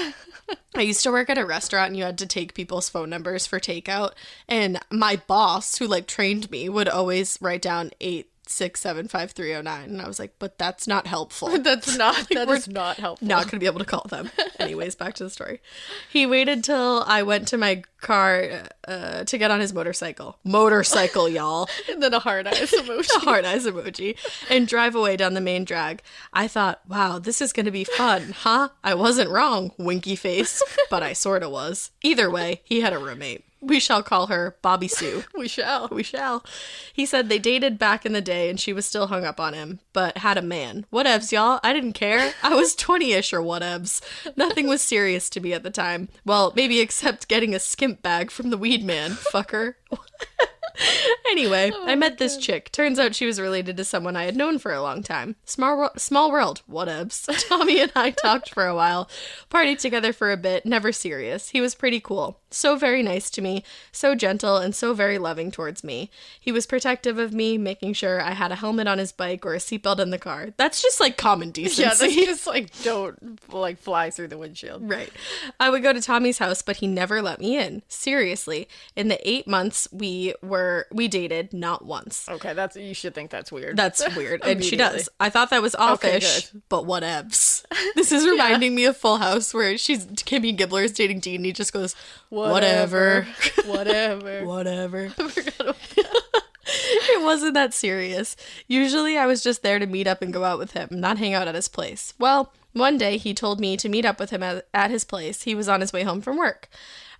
I used to work at a restaurant and you had to take people's phone numbers for takeout. And my boss, who like trained me, would always write down 8675309. And I was like, but that's not helpful.
That's not, that
we're
is not helpful.
Not going to be able to call them. Anyways, back to the story. He waited till I went to my car to get on his motorcycle. Motorcycle, y'all.
And then a hard eyes emoji.
A hard eyes emoji. And drive away down the main drag. I thought, wow, this is going to be fun, huh? I wasn't wrong, winky face. But I sort of was. Either way, he had a roommate. We shall call her Bobby Sue.
We shall.
We shall. He said they dated back in the day and she was still hung up on him, but had a man. Whatevs, y'all. I didn't care. I was 20-ish or whatevs. Nothing was serious to me at the time. Well, maybe except getting a skimp bag from the weed man. Fucker. Anyway, I met this chick. Turns out she was related to someone I had known for a long time. Small world. Whatevs. Tommy and I talked for a while. Partied together for a bit. Never serious. He was pretty cool. So very nice to me. So gentle and so very loving towards me. He was protective of me, making sure I had a helmet on his bike or a seatbelt in the car. That's just like common decency.
Yeah, that's just like, don't like fly through the windshield.
Right. I would go to Tommy's house, but he never let me in. Seriously. In the 8 months we dated, not once.
Okay, you should think that's weird.
That's weird. And she
Immediately.
does. I thought that was offish,
good.
but whatevs. This is reminding me of Full House where Kimmy Gibbler is dating Dean and he just goes, whatever.
Whatever.
Whatever. It wasn't that serious. Usually I was just there to meet up and go out with him, not hang out at his place. Well, one day he told me to meet up with him at his place. He was on his way home from work.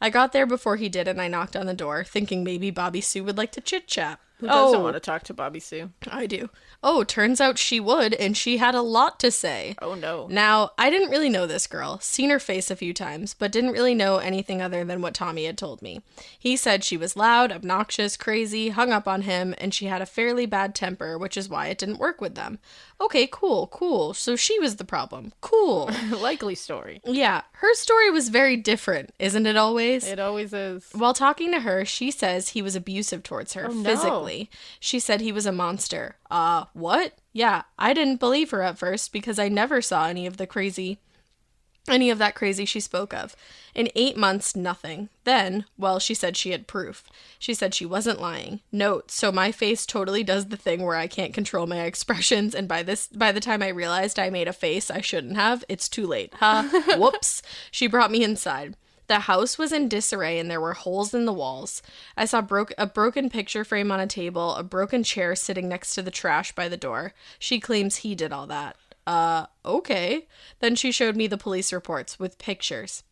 I got there before he did and I knocked on the door, thinking maybe Bobby Sue would like to chit-chat.
Who doesn't want to talk to Bobby Sue?
I do. Oh, turns out she would, and she had a lot to say.
Oh, no.
Now, I didn't really know this girl, seen her face a few times, but didn't really know anything other than what Tommy had told me. He said she was loud, obnoxious, crazy, hung up on him, and she had a fairly bad temper, which is why it didn't work with them. Okay, cool. So she was the problem. Cool.
Likely story.
Yeah, her story was very different, isn't it always?
It always is.
While talking to her, she says he was abusive towards her, physically. She said he was a monster. What? Yeah, I didn't believe her at first because I never saw any of that crazy she spoke of. In 8 months, nothing. Then, well, she said she had proof. She said she wasn't lying. Note, so my face totally does the thing where I can't control my expressions, and by the time I realized I made a face I shouldn't have, it's too late. Whoops. She brought me inside. The house was in disarray and there were holes in the walls. I saw a broken picture frame on a table, a broken chair sitting next to the trash by the door. She claims he did all that. Okay. Then she showed me the police reports with pictures,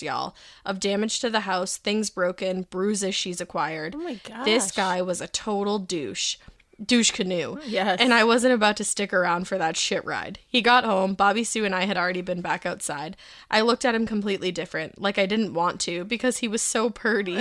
y'all, of damage to the house, things broken, bruises she's acquired.
Oh my gosh.
This guy was a total douche. Douche canoe.
Yes.
And I wasn't about to stick around for that shit ride. He got home. Bobby Sue and I had already been back outside. I looked at him completely different, like I didn't want to because he was so purty.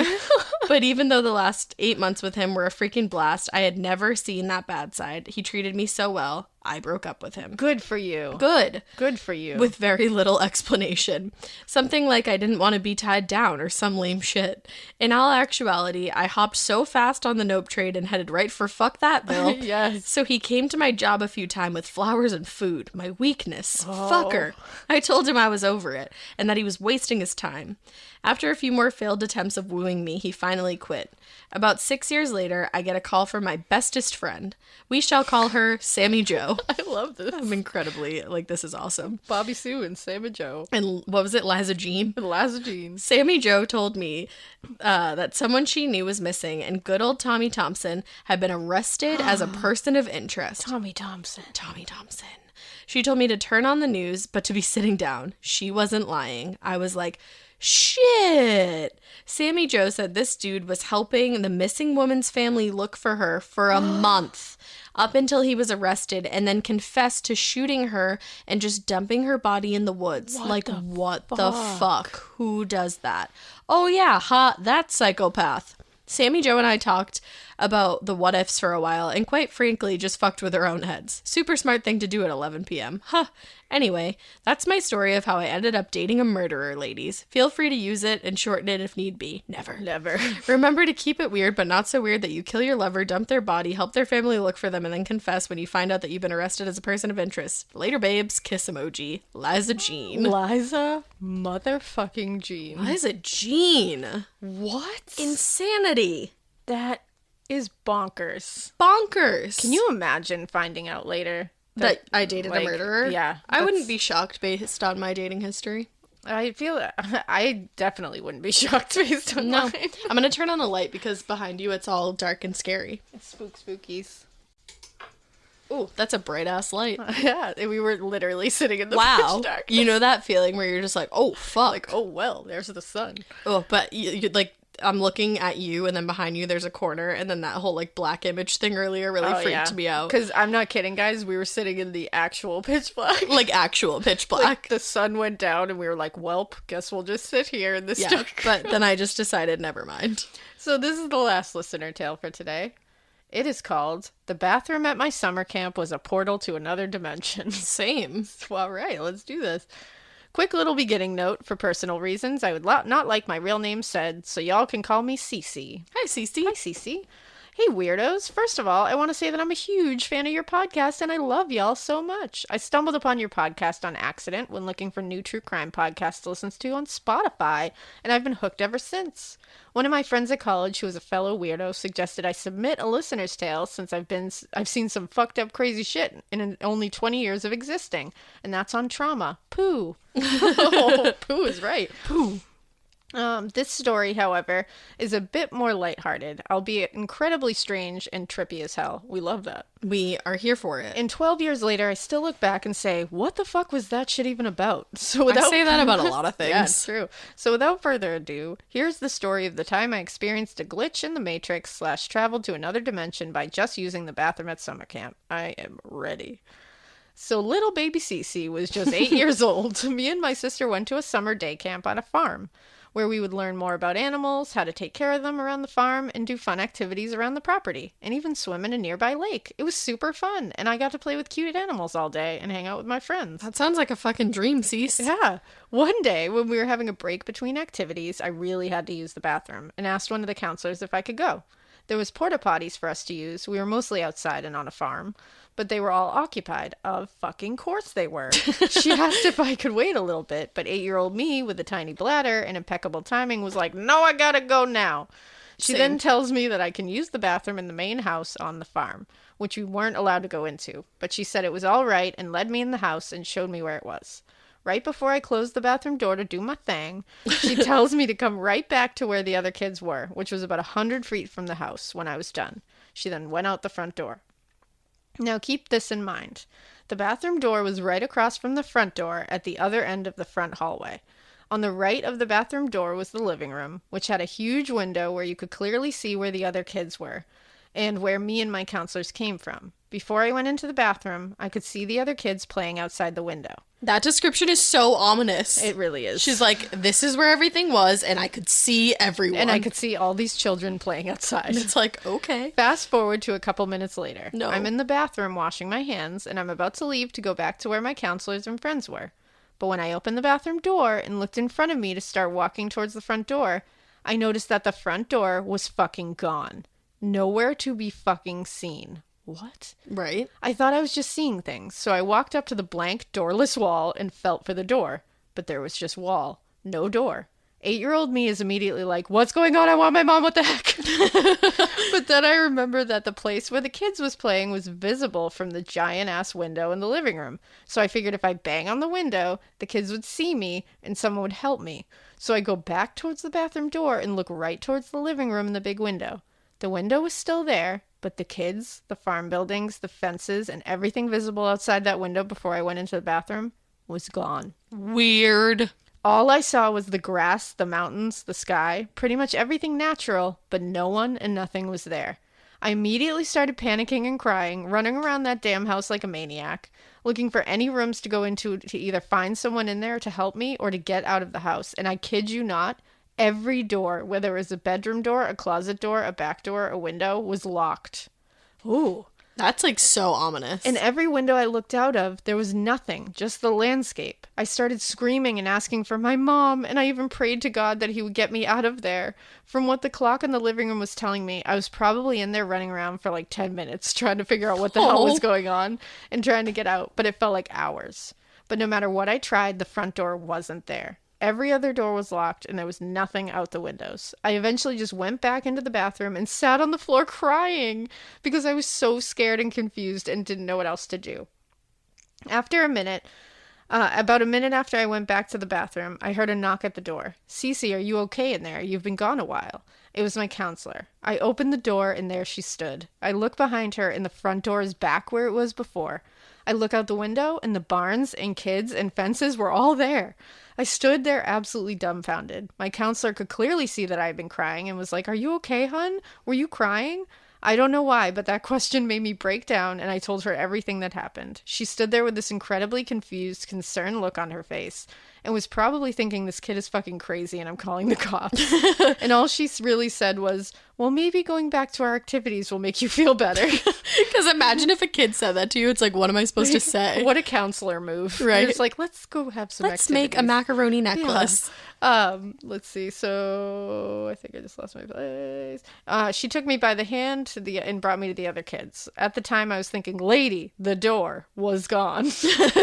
But even though the last 8 months with him were a freaking blast, I had never seen that bad side. He treated me so well. I broke up with him.
Good for you.
Good.
Good for you.
With very little explanation. Something like I didn't want to be tied down or some lame shit. In all actuality, I hopped so fast on the nope trade and headed right for fuck that, Bill.
Yes.
So he came to my job a few times with flowers and food. My weakness. Fucker. I told him I was over it and that he was wasting his time. After a few more failed attempts of wooing me, he finally quit. About 6 years later, I get a call from my bestest friend. We shall call her Sammy Joe.
I love this.
I'm incredibly, this is awesome.
Bobby Sue and Sammy Joe.
And what was it, Liza Jean?
And Liza Jean.
Sammy Joe told me that someone she knew was missing, and good old Tommy Thompson had been arrested as a person of interest.
Tommy Thompson.
She told me to turn on the news, but to be sitting down. She wasn't lying. I was like, shit. Sammy Joe said this dude was helping the missing woman's family look for her for a month. Up until he was arrested and then confessed to shooting her and just dumping her body in the woods. What the fuck? Who does that? Oh yeah, that's psychopath. Sammy Joe and I talked about the what ifs for a while and quite frankly just fucked with our own heads. Super smart thing to do at 11 p.m. Huh. Anyway, that's my story of how I ended up dating a murderer, ladies. Feel free to use it and shorten it if need be. Never. Remember to keep it weird, but not so weird that you kill your lover, dump their body, help their family look for them, and then confess when you find out that you've been arrested as a person of interest. Later, babes. Kiss emoji. Liza Jean.
Liza motherfucking Jean.
Liza Jean.
What?
Insanity.
That is bonkers.
Bonkers.
Can you imagine finding out later
that I dated a murderer?
Yeah.
I wouldn't be shocked based on my dating history.
I feel I definitely wouldn't be shocked based on mine.
I'm going to turn on the light because behind you it's all dark and scary.
Spookies.
Ooh, that's a bright ass light.
Yeah, we were literally sitting in the
Wow.
pitch dark.
You know that feeling where you're just like, oh, fuck.
Like, oh, well, there's the sun.
Oh, but you like, I'm looking at you and then behind you there's a corner and then that whole like black image thing earlier really freaked me out.
Because I'm not kidding, guys. We were sitting in the actual pitch black.
Like actual pitch black.
Like, the sun went down and we were like, welp, guess we'll just sit here in this dark.
But then I just decided, never mind.
So this is the last listener tale for today. It is called The Bathroom at My Summer Camp Was a Portal to Another Dimension.
Same.
Well, right, let's do this. Quick little beginning note. For personal reasons, I would not like my real name said, so y'all can call me Cece.
Hi, Cece.
Hi, Cece. Hey, weirdos. First of all, I want to say that I'm a huge fan of your podcast, and I love y'all so much. I stumbled upon your podcast on accident when looking for new true crime podcasts to listen to on Spotify, and I've been hooked ever since. One of my friends at college, who is a fellow weirdo, suggested I submit a listener's tale since I've seen some fucked up crazy shit in only 20 years of existing, and that's on trauma. Poo. Oh, poo is right. Poo. This story, however, is a bit more lighthearted, albeit incredibly strange and trippy as hell. We love that.
We are here for it.
And 12 years later, I still look back and say, what the fuck was that shit even about?
I say that about a lot of things.
Yeah, it's true. So without further ado, here's the story of the time I experienced a glitch in the Matrix / traveled to another dimension by just using the bathroom at summer camp. I am ready. So little baby Cece was just 8 years old. Me and my sister went to a summer day camp on a farm, where we would learn more about animals, how to take care of them around the farm, and do fun activities around the property, and even swim in a nearby lake. It was super fun, and I got to play with cute animals all day and hang out with my friends.
That sounds like a fucking dream, Cease.
Yeah. One day, when we were having a break between activities, I really had to use the bathroom, and asked one of the counselors if I could go. There was porta potties for us to use. We were mostly outside and on a farm, but they were all occupied. Of fucking course they were. She asked if I could wait a little bit, but 8-year-old me with a tiny bladder and impeccable timing was like, no, I gotta go now. She then tells me that I can use the bathroom in the main house on the farm, which we weren't allowed to go into, but she said it was all right and led me in the house and showed me where it was. Right before I closed the bathroom door to do my thing, she tells me to come right back to where the other kids were, which was about 100 feet from the house when I was done. She then went out the front door. Now keep this in mind. The bathroom door was right across from the front door at the other end of the front hallway. On the right of the bathroom door was the living room, which had a huge window where you could clearly see where the other kids were, and where me and my counselors came from. Before I went into the bathroom, I could see the other kids playing outside the window.
That description is so ominous.
It really is.
She's like, this is where everything was, and I could see everyone.
And I could see all these children playing outside.
And it's like, okay.
Fast forward to a couple minutes later.
No.
I'm in the bathroom washing my hands, and I'm about to leave to go back to where my counselors and friends were. But when I opened the bathroom door and looked in front of me to start walking towards the front door, I noticed that the front door was fucking gone. Nowhere to be fucking seen. What?
Right.
I thought I was just seeing things, so I walked up to the blank, doorless wall and felt for the door. But there was just wall. No door. 8-year-old me is immediately like, what's going on? I want my mom. What the heck? But then I remember that the place where the kids was playing was visible from the giant-ass window in the living room. So I figured if I bang on the window, the kids would see me and someone would help me. So I go back towards the bathroom door and look right towards the living room and the big window. The window was still there, but the kids, the farm buildings, the fences, and everything visible outside that window before I went into the bathroom was gone.
Weird.
All I saw was the grass, the mountains, the sky, pretty much everything natural, but no one and nothing was there. I immediately started panicking and crying, running around that damn house like a maniac, looking for any rooms to go into to either find someone in there to help me or to get out of the house. And I kid you not, Every door, whether it was a bedroom door, a closet door, a back door, a window, was locked.
Ooh, that's like so ominous.
In every window I looked out of, there was nothing, just the landscape. I started screaming and asking for my mom, and I even prayed to God that he would get me out of there. From what the clock in the living room was telling me, I was probably in there running around for like 10 minutes trying to figure out what the hell was going on and trying to get out, but it felt like hours. But no matter what I tried, the front door wasn't there. Every other door was locked, and there was nothing out the windows. I eventually just went back into the bathroom and sat on the floor crying because I was so scared and confused and didn't know what else to do. After a minute, about a minute after I went back to the bathroom, I heard a knock at the door. "Cece, are you okay in there? You've been gone a while." It was my counselor. I opened the door, and there she stood. I look behind her, and the front door is back where it was before. I look out the window, and the barns and kids and fences were all there. I stood there absolutely dumbfounded. My counselor could clearly see that I had been crying and was like, "Are you okay, hon? Were you crying?" I don't know why, but that question made me break down, and I told her everything that happened. She stood there with this incredibly confused, concerned look on her face and was probably thinking, this kid is fucking crazy and I'm calling the cops. And all she really said was, "Well, maybe going back to our activities will make you feel better."
Because imagine if a kid said that to you. It's like, what am I supposed to say?
What a counselor move.
Right.
It's like, let's go have some
Let's make a macaroni necklace.
Let's see. So I think I just lost my place. She took me by the hand and brought me to the other kids. At the time, I was thinking, lady, the door was gone.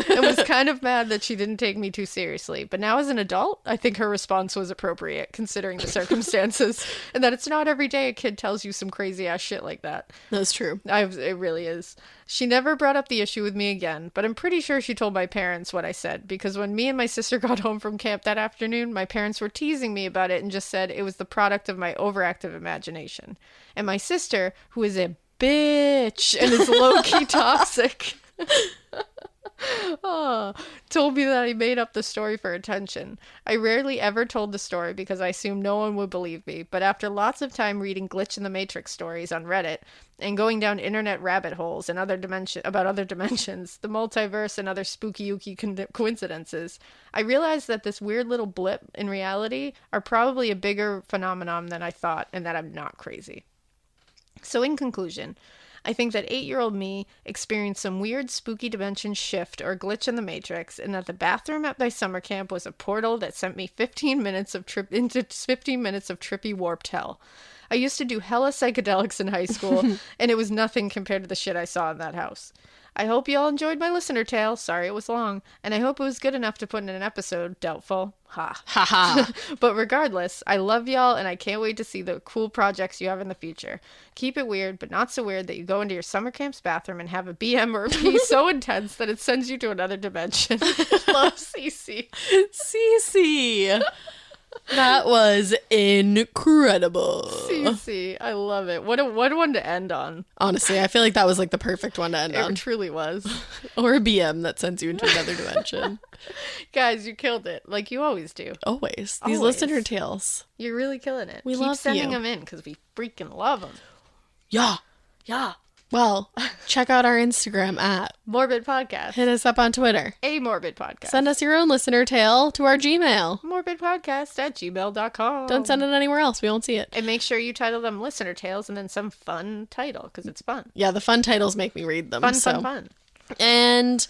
And was kind of mad that she didn't take me too seriously. But now as an adult, I think her response was appropriate considering the circumstances and that it's not every day a kid tells you some crazy ass shit like that.
That's true.
It really is. She never brought up the issue with me again, but I'm pretty sure she told my parents what I said, because when me and my sister got home from camp that afternoon, my parents were teasing me about it and just said it was the product of my overactive imagination. And my sister, who is a bitch and is low-key toxic, told me that I made up the story for attention. I rarely ever told the story because I assumed no one would believe me, but after lots of time reading Glitch in the Matrix stories on Reddit and going down internet rabbit holes and about other dimensions, the multiverse and other spooky coincidences, I realized that this weird little blip in reality are probably a bigger phenomenon than I thought, and that I'm not crazy. So in conclusion, I think that 8-year-old me experienced some weird spooky dimension shift or glitch in the Matrix, and that the bathroom at my summer camp was a portal that sent me 15 minutes of trippy warped hell. I used to do hella psychedelics in high school, and it was nothing compared to the shit I saw in that house. I hope you all enjoyed my listener tale. Sorry it was long. And I hope it was good enough to put in an episode. Doubtful. Ha.
Ha ha.
But regardless, I love y'all, and I can't wait to see the cool projects you have in the future. Keep it weird, but not so weird that you go into your summer camp's bathroom and have a BM or a pee so intense that it sends you to another dimension. Love, Cece.
Cece. That was incredible.
Cece, I love it. What a one to end on.
Honestly, I feel like that was like the perfect one to end on.
It truly was.
Or a BM that sends you into another dimension.
Guys, you killed it, like you always do.
Always. These listener tales.
You're really killing it. Keep
love
sending
you.
them in because we freaking love them.
Yeah.
Yeah.
Well, check out our Instagram at
Morbid Podcast.
hit us up on Twitter.
A Morbid Podcast.
Send us your own listener tale to our Gmail.
morbidpodcast@gmail.com.
Don't send it anywhere else. We won't see it.
And make sure you title them listener tales and then some fun title because it's fun.
Yeah, the fun titles make me read them.
Fun.
And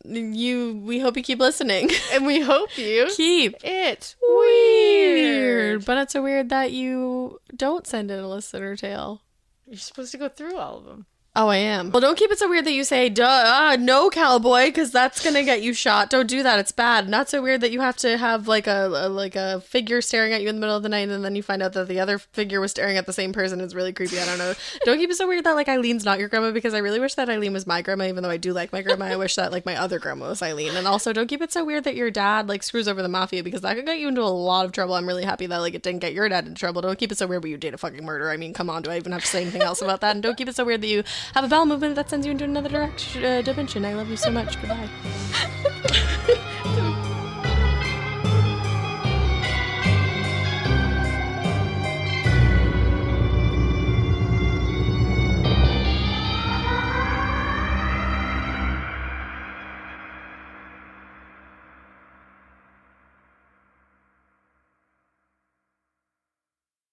we hope you keep listening.
And we hope you
Keep
it
weird. But it's so weird that you don't send in a listener tale.
You're supposed to go through all of them.
Oh, I am. Well, don't keep it so weird that you say, duh, no, cowboy, because that's going to get you shot. Don't do that. It's bad. Not so weird that you have to have like a figure staring at you in the middle of the night, and then you find out that the other figure was staring at the same person. It's really creepy. I don't know. Don't keep it so weird that like Eileen's not your grandma, because I really wish that Eileen was my grandma, even though I do like my grandma. I wish that like my other grandma was Eileen. And also don't keep it so weird that your dad like screws over the mafia, because that could get you into a lot of trouble. I'm really happy that like it didn't get your dad into trouble. Don't keep it so weird but you date a fucking murderer. I mean, come on. Do I even have to say anything else about that? And don't keep it so weird that you have a bowel movement that sends you into another dimension. I love you so much. Goodbye.